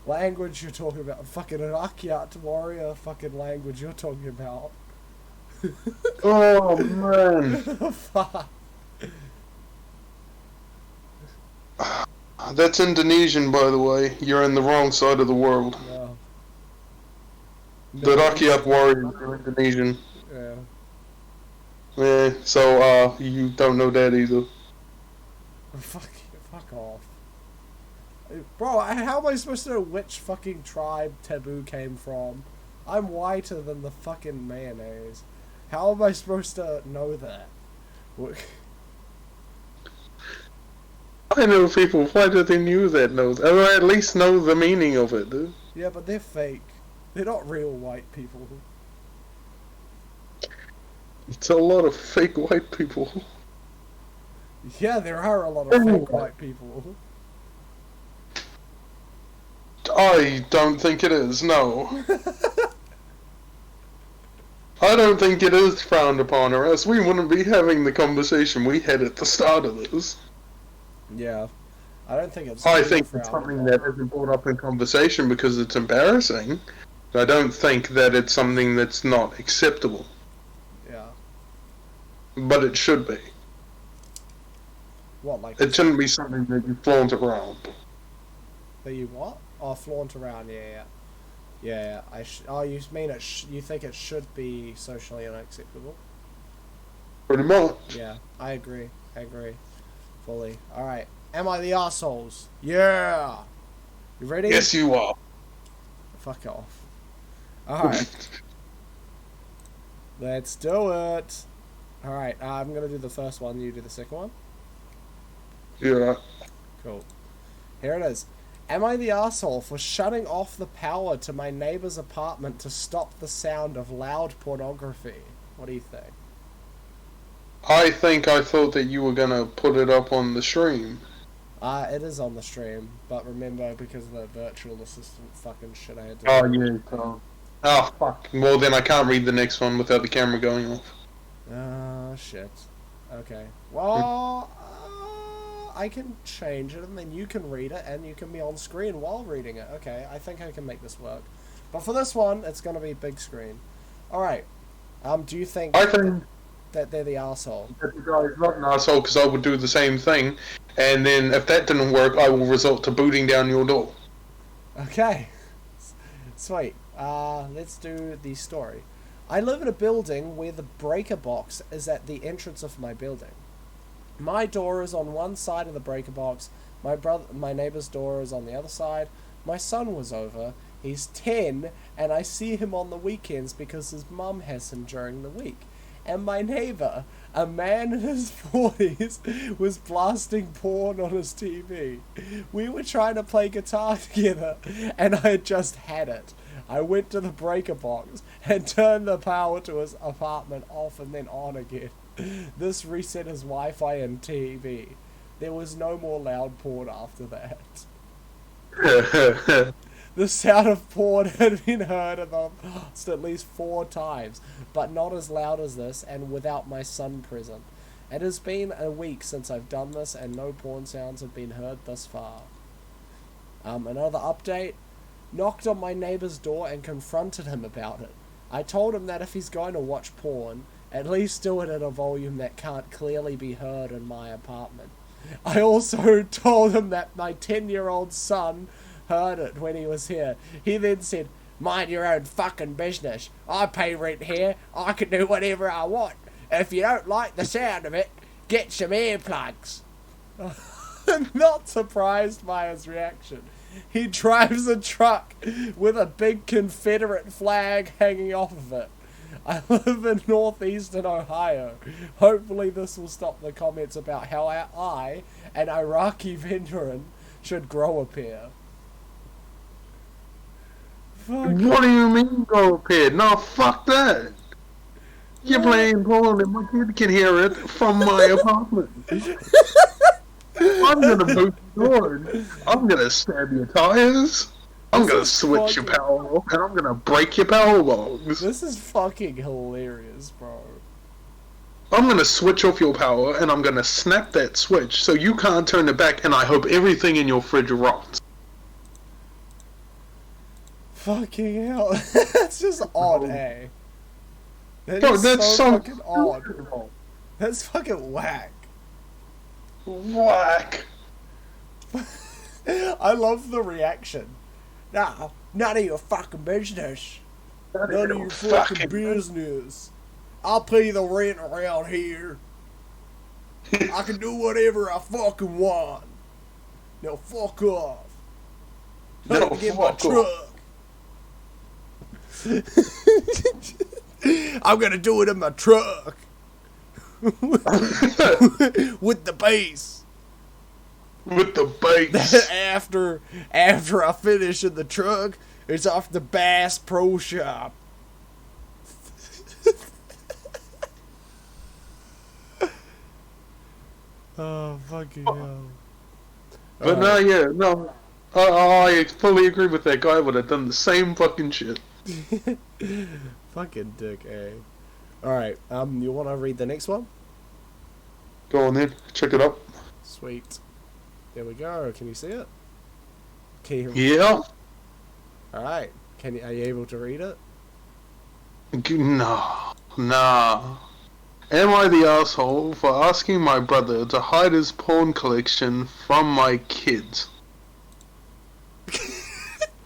language you're talking about. Fucking an Akyat warrior fucking language you're talking about. Oh, man. Fuck. That's Indonesian, by the way. You're in the wrong side of the world. No. The Rakyat Warriors are Indonesian. Yeah. Yeah, so, you don't know that either. Fuck off. Bro, how am I supposed to know which fucking tribe taboo came from? I'm whiter than the fucking mayonnaise. How am I supposed to know that? I know people whiter than you that knows, or at least know the meaning of it, dude. Yeah, but they're fake. They're not real white people. It's a lot of fake white people. Yeah, there are a lot of fake white people. I don't think it is, no. I don't think it is frowned upon, or else we wouldn't be having the conversation we had at the start of this. Yeah. I don't think it's I too think it's frowned something upon. that isn't brought up in conversation because it's embarrassing. I don't think that it's something that's not acceptable, Yeah. but it should be. What, like... It shouldn't be something that you flaunt around. That you what? Oh, flaunt around, yeah. Yeah, oh, you mean you think it should be socially unacceptable? Pretty much. Yeah, I agree. Fully. Alright. Am I the assholes? Yeah! You ready? Yes, you are. Fuck off. Alright. Let's do it! Alright, I'm gonna do the first one, you do the second one? Yeah. Cool. Here it is. Am I the asshole for shutting off the power to my neighbor's apartment to stop the sound of loud pornography? What do you think? I thought that you were gonna put it up on the stream. It is on the stream, but remember, because of the virtual assistant fucking shit I had to Oh, do. yeah. Oh, fuck. Well, then I can't read the next one without the camera going off. Oh, shit. Okay. Well, I can change it, and then you can read it, and you can be on screen while reading it. Okay, I think I can make this work. But for this one, it's gonna be big screen. Alright. Do you think... I think that they're the arsehole? that the guy is not an asshole because I would do the same thing, and then if that didn't work, I will resort to booting down your door. Okay. Sweet. Let's do the story. I live in a building where the breaker box is at the entrance of my building. My door is on one side of the breaker box. My neighbor's door is on the other side. My son was over. He's 10, and I see him on the weekends because his mum has him during the week. And my neighbor, a man in his 40s, was blasting porn on his TV. We were trying to play guitar together, and I had just had it. I went to the breaker box and turned the power to his apartment off and then on again. This reset his Wi-Fi and TV. There was no more loud porn after that. The sound of porn had been heard in the past at least 4 times, but not as loud as this and without my son present. It has been a week since I've done this and no porn sounds have been heard thus far. Another update. Knocked on my neighbor's door and confronted him about it. I told him that if he's going to watch porn, at least do it at a volume that can't clearly be heard in my apartment. I also told him that my 10-year-old son heard it when he was here. He then said, "Mind your own fucking business. I pay rent here. I can do whatever I want. If you don't like the sound of it, get some earplugs." I'm not surprised by his reaction. He drives a truck with a big Confederate flag hanging off of it. I live in northeastern Ohio. Hopefully this will stop the comments about how I, an Iraqi veteran, should grow a pair. Fuck. What do you mean go up here? No, fuck that. You're playing porn and my kid can hear it from my apartment. I'm gonna boot the door. I'm gonna stab your tires. I'm gonna switch your power off and I'm gonna break your power box. This is fucking hilarious, bro. I'm gonna switch off your power and I'm gonna snap that switch so you can't turn it back and I hope everything in your fridge rots. Fucking hell. That's just odd, eh? Bro, that's so fucking odd. That's fucking whack. Whack. I love the reaction. Nah, none of your fucking business. None of your fucking business. I'll pay the rent around here. I can do whatever I fucking want. Now fuck off. No, Get fuck my off. truck. I'm gonna do it in my truck. With the bass. With the bass. after I finish in the truck, it's off the Bass Pro Shop. Oh, fucking hell. But no, yeah, no. I fully agree with that guy. I would have done the same fucking shit. Fucking dick, eh? Alright, you wanna read the next one? Go on then, check it up. Sweet. There we go. Can you see it? Can you... Yeah. Alright. Are you able to read it? No. Nah. Am I the asshole for asking my brother to hide his porn collection from my kids?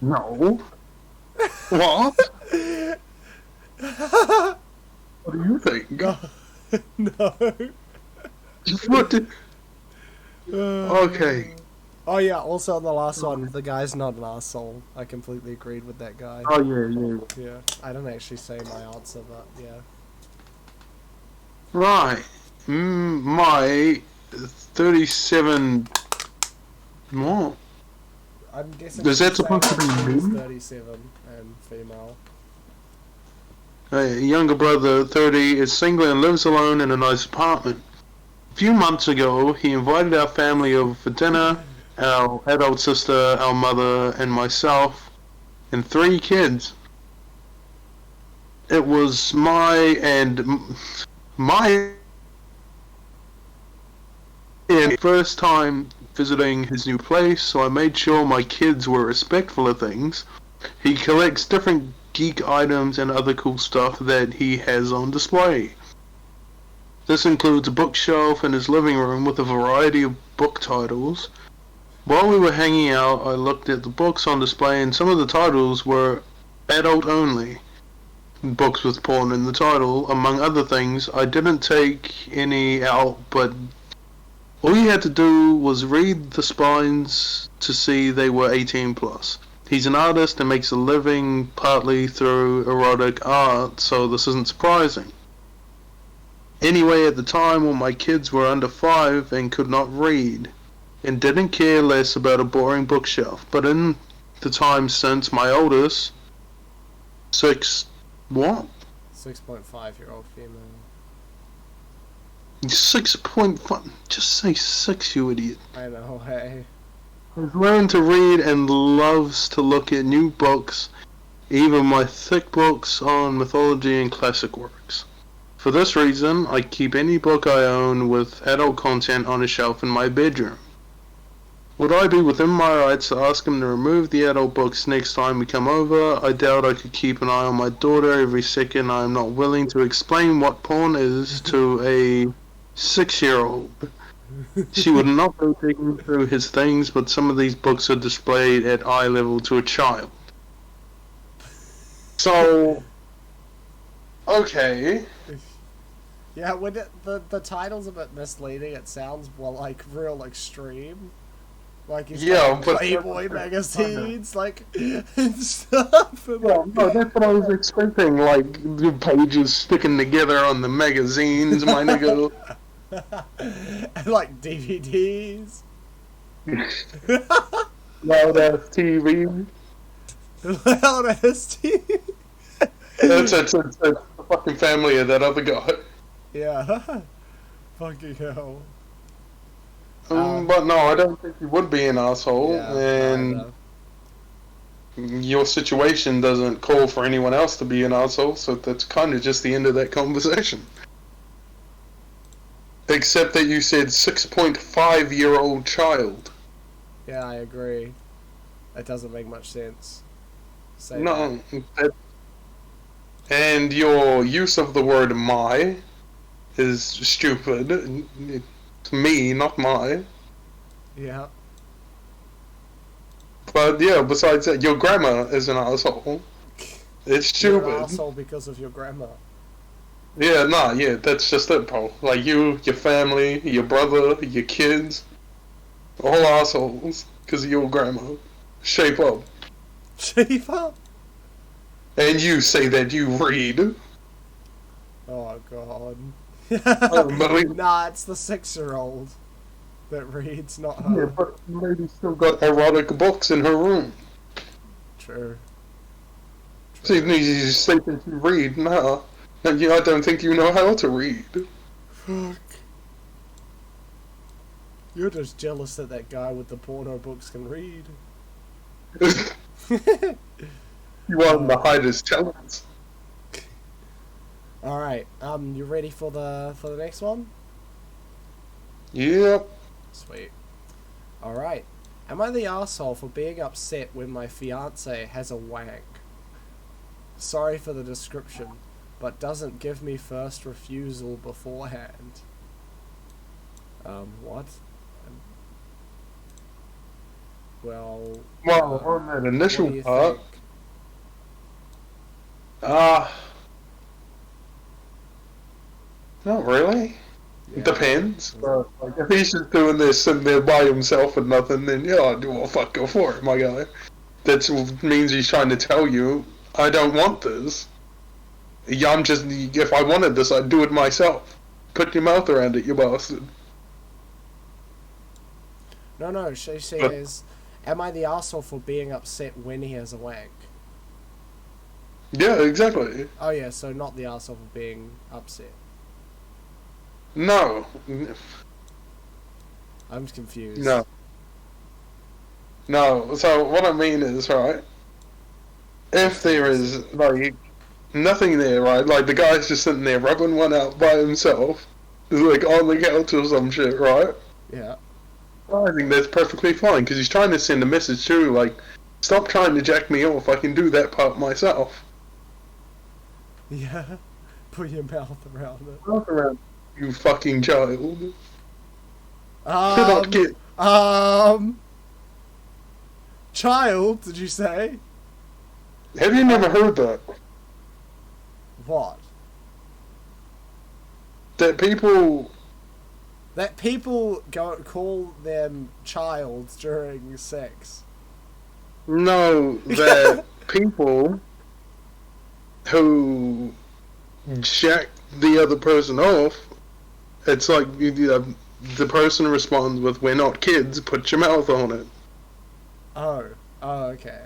No. What? What do you think? No. No. What did... Okay. Oh yeah, also on the last one, the guy's not an asshole. I completely agreed with that guy. Oh, yeah. Yeah. I don't actually say my answer, but yeah. Right. My 37... What? I'm guessing Is that he's saying supposed to be he's me? 37 and female. A younger brother, 30, is single and lives alone in a nice apartment. A few months ago, he invited our family over for dinner, our adult sister, our mother, and myself, and 3 kids. It was my first time visiting his new place, so I made sure my kids were respectful of things. He collects different geek items and other cool stuff that he has on display. This includes a bookshelf in his living room with a variety of book titles. While we were hanging out, I looked at the books on display, and some of the titles were adult only. Books with porn in the title, among other things. I didn't take any out, but all you had to do was read the spines to see they were 18 plus. He's an artist and makes a living partly through erotic art, so this isn't surprising. Anyway, at the time, all my kids were under 5 and could not read, and didn't care less about a boring bookshelf. But in the time since, my oldest, 6.5-year-old female. 6.5, just say 6, you idiot. I know, hey. Has learned to read and loves to look at new books, even my thick books on mythology and classic works. For this reason, I keep any book I own with adult content on a shelf in my bedroom. Would I be within my rights to ask him to remove the adult books next time we come over? I doubt I could keep an eye on my daughter every second. I am not willing to explain what porn is to a 6-year-old. She would not go digging through his things, but some of these books are displayed at eye level to a child. So, okay. Yeah, when the title's a bit misleading, it sounds more like real extreme. Like it's like Playboy magazines, like and stuff. Yeah, no, that's what I was expecting. Like the pages sticking together on the magazines, my nigga. And like DVDs. Loud ass TV. Loud ass TV. That's the fucking family of that other guy. Yeah. Fucking hell. But no, I don't think you would be an asshole, Yeah, and your situation doesn't call for anyone else to be an asshole, so that's kind of just the end of that conversation. Except that you said 6.5-year-old child. Yeah, I agree. That doesn't make much sense. Say No. And your use of the word my is stupid. It's me, not my. Yeah. But yeah, besides that, your grammar is an asshole. It's stupid. You're an asshole because of your grammar. Yeah, nah, yeah, that's just it, bro. Like you, your family, your brother, your kids, all assholes because of your grammar. Shape up. Shape up? And you say that you read. Oh god. But Nah, it's the 6-year-old that reads, not her. yeah, but the lady still got erotic books in her room. True. So you say that you read, nah. And I don't think you know how to read. Fuck. You're just jealous that that guy with the porno books can read. You want him to hide his talents. Alright, you ready for the next one? Yep. Sweet. Alright. Am I the asshole for being upset when my fiance has a wank? Sorry for the description, but doesn't give me first refusal beforehand. What? Well... on that initial what do you part, think? not really. Yeah. It depends. Like, if he's just doing this sitting there by himself and nothing, then yeah, I'd do a fuck, go for it, my guy. That means he's trying to tell you, I don't want this. Yeah, if I wanted this, I'd do it myself. Put your mouth around it, you bastard. No, she says, am I the asshole for being upset when he has a wank? Yeah, exactly. Oh yeah, so not the asshole for being upset. No. I'm confused. No. No, so what I mean is, right, if there is, like, nothing there, right, like the guy's just sitting there rubbing one out by himself, like on the couch or some shit, right? Yeah. I think that's perfectly fine, because he's trying to send a message too, like, stop trying to jack me off, I can do that part myself. Yeah. Put your mouth around it. Mouth around, you fucking child. Not kid. Child, did you say? Have you never heard that? What? That people... That people call them child during sex. No, that people who jack the other person off, it's like the person responds with, we're not kids, put your mouth on it. Oh, okay.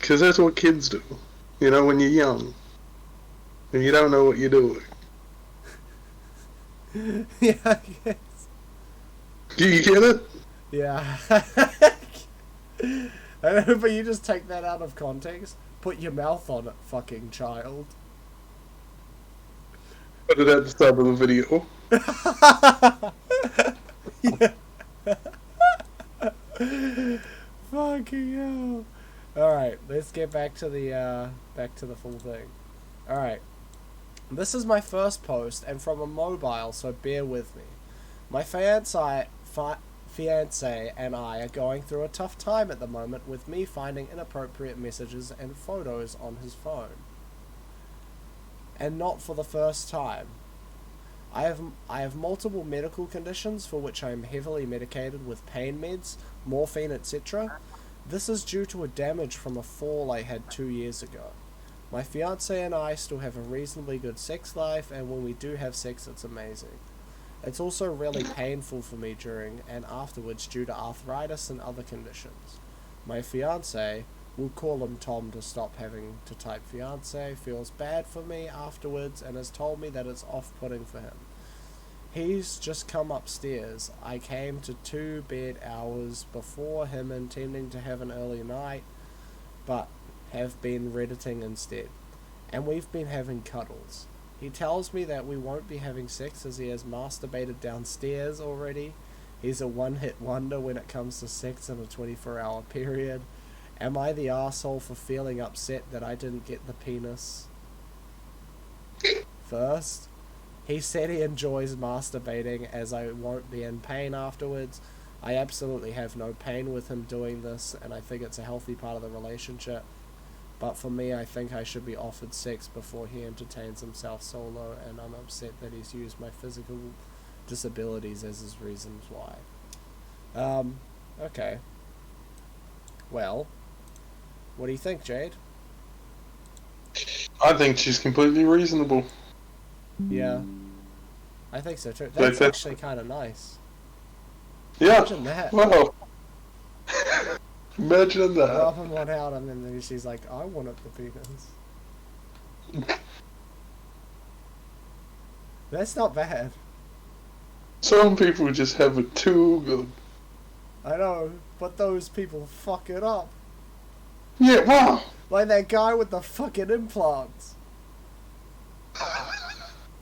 Because that's what kids do, you know, when you're young. And you don't know what you're doing. Yeah, I guess. Do you get it? Yeah. I know, but you just take that out of context. Put your mouth on it, fucking child. Put it at the start of the video. Yeah. Fucking hell. Alright, let's get back to the full thing. Alright. This is my first post and from a mobile, so bear with me. My fiance and I are going through a tough time at the moment with me finding inappropriate messages and photos on his phone. And not for the first time. I have multiple medical conditions for which I am heavily medicated with pain meds, morphine, etc. This is due to a damage from a fall I had 2 years ago. My fiance and I still have a reasonably good sex life, and when we do have sex, it's amazing. It's also really painful for me during and afterwards due to arthritis and other conditions. My fiance, we'll call him Tom to stop having to type fiance, feels bad for me afterwards and has told me that it's off-putting for him. He's just come upstairs. I came to 2 bed hours before him intending to have an early night, but have been redditing instead. And we've been having cuddles. He tells me that we won't be having sex as he has masturbated downstairs already. He's a one-hit wonder when it comes to sex in a 24-hour period. Am I the asshole for feeling upset that I didn't get the penis first? He said he enjoys masturbating as I won't be in pain afterwards. I absolutely have no pain with him doing this, and I think it's a healthy part of the relationship. But for me, I think I should be offered sex before he entertains himself solo, and I'm upset that he's used my physical disabilities as his reasons why. Okay. Well, what do you think, Jade? I think she's completely reasonable. Yeah. I think so too. That's actually kind of nice. Yeah. Imagine that. Wow. Imagine that. Rubbing one out and then she's like, I wanted the penis. That's not bad. Some people just have it too good. I know, but those people fuck it up. Yeah, wow. Like that guy with the fucking implants.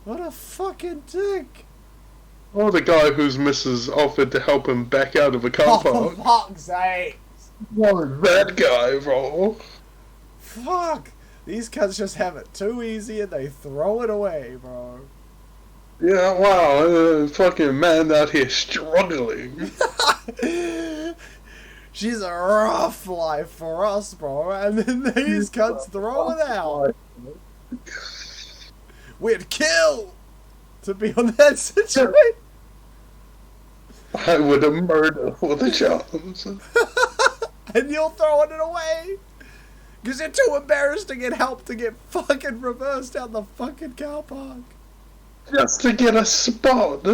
What a fucking dick. Or the guy whose missus offered to help him back out of a car Oh, park. for fuck's sake! What that guy, bro? Fuck! These cunts just have it too easy and they throw it away, bro. Yeah, wow, fucking man out here struggling. She's a rough life for us, bro, and then these cunts throw it out. We'd kill to be on that situation. I would have murdered for the chance. And you're throwing it away. Because you're too embarrassed to get help to get fucking reversed out the fucking car park. Just to get a spot.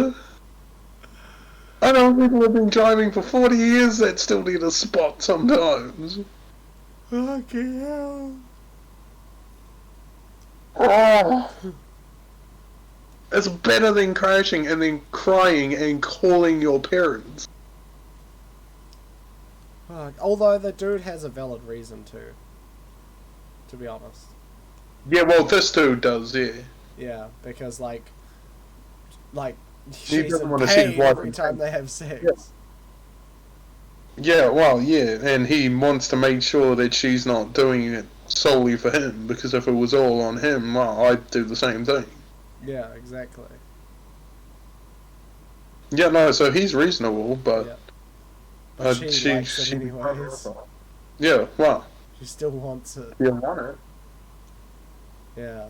I know people have been driving for 40 years that still need a spot sometimes. Fucking hell. Oh. It's better than crashing and then crying and calling your parents. Fuck. Although the dude has a valid reason to be honest. Yeah, well, this dude does, yeah. Yeah, because like He she's doesn't in want to see his pain wife every in time pain. they have sex. Yeah. Yeah, well, yeah, and he wants to make sure that she's not doing it solely for him, because if it was all on him, well, I'd do the same thing. Yeah, exactly. Yeah, no, so he's reasonable, but... Yeah. But she likes it she anyways. Yeah, well. She still wants it. You want it. Yeah.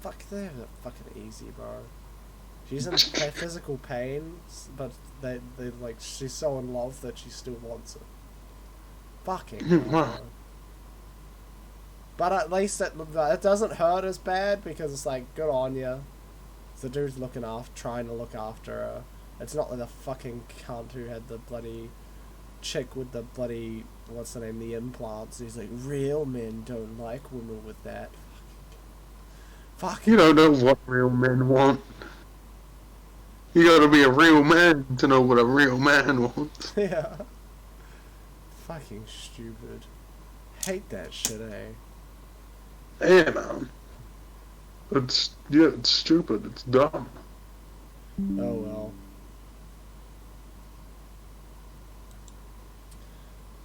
Fuck, they're fucking easy, bro. She's in physical pain, but they like, she's so in love that she still wants it. Fucking hell, Wow. bro. But at least it doesn't hurt as bad, because it's like, good on ya. The dude's trying to look after her. It's not like the fucking cunt who had the bloody chick with the bloody, what's the name, the implants. He's like, real men don't like women with that. Fuck. You don't know what real men want. You gotta be a real man to know what a real man wants. Yeah. Fucking stupid. Hate that shit, eh? Yeah, man. It's stupid. It's dumb. Oh well.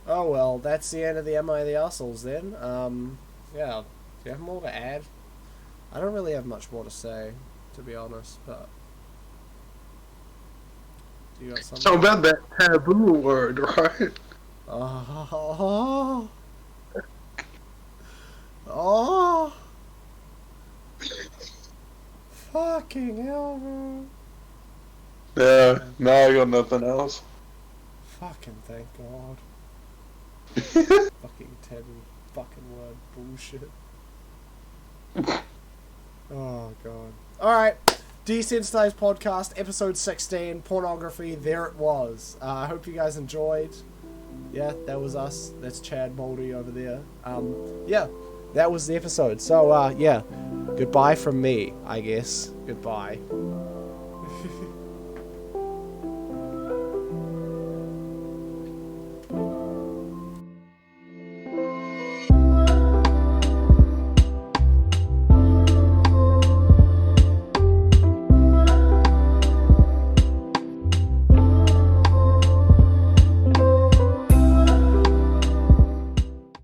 Oh well, that's the end of the Am I the Assholes then. Yeah. Do you have more to add? I don't really have much more to say, to be honest, but... Do you got something? So about that taboo word, right? Oh. Oh. Fucking hell, bro. Yeah, no, I got nothing else. Fucking thank God. Fucking taboo fucking word bullshit. Oh God. Alright. Desensitized Podcast, episode 16, Pornography, there it was. I hope you guys enjoyed. Yeah, that was us. That's Chad Mouldy over there. Yeah, that was the episode. So, yeah, goodbye from me, I guess. Goodbye.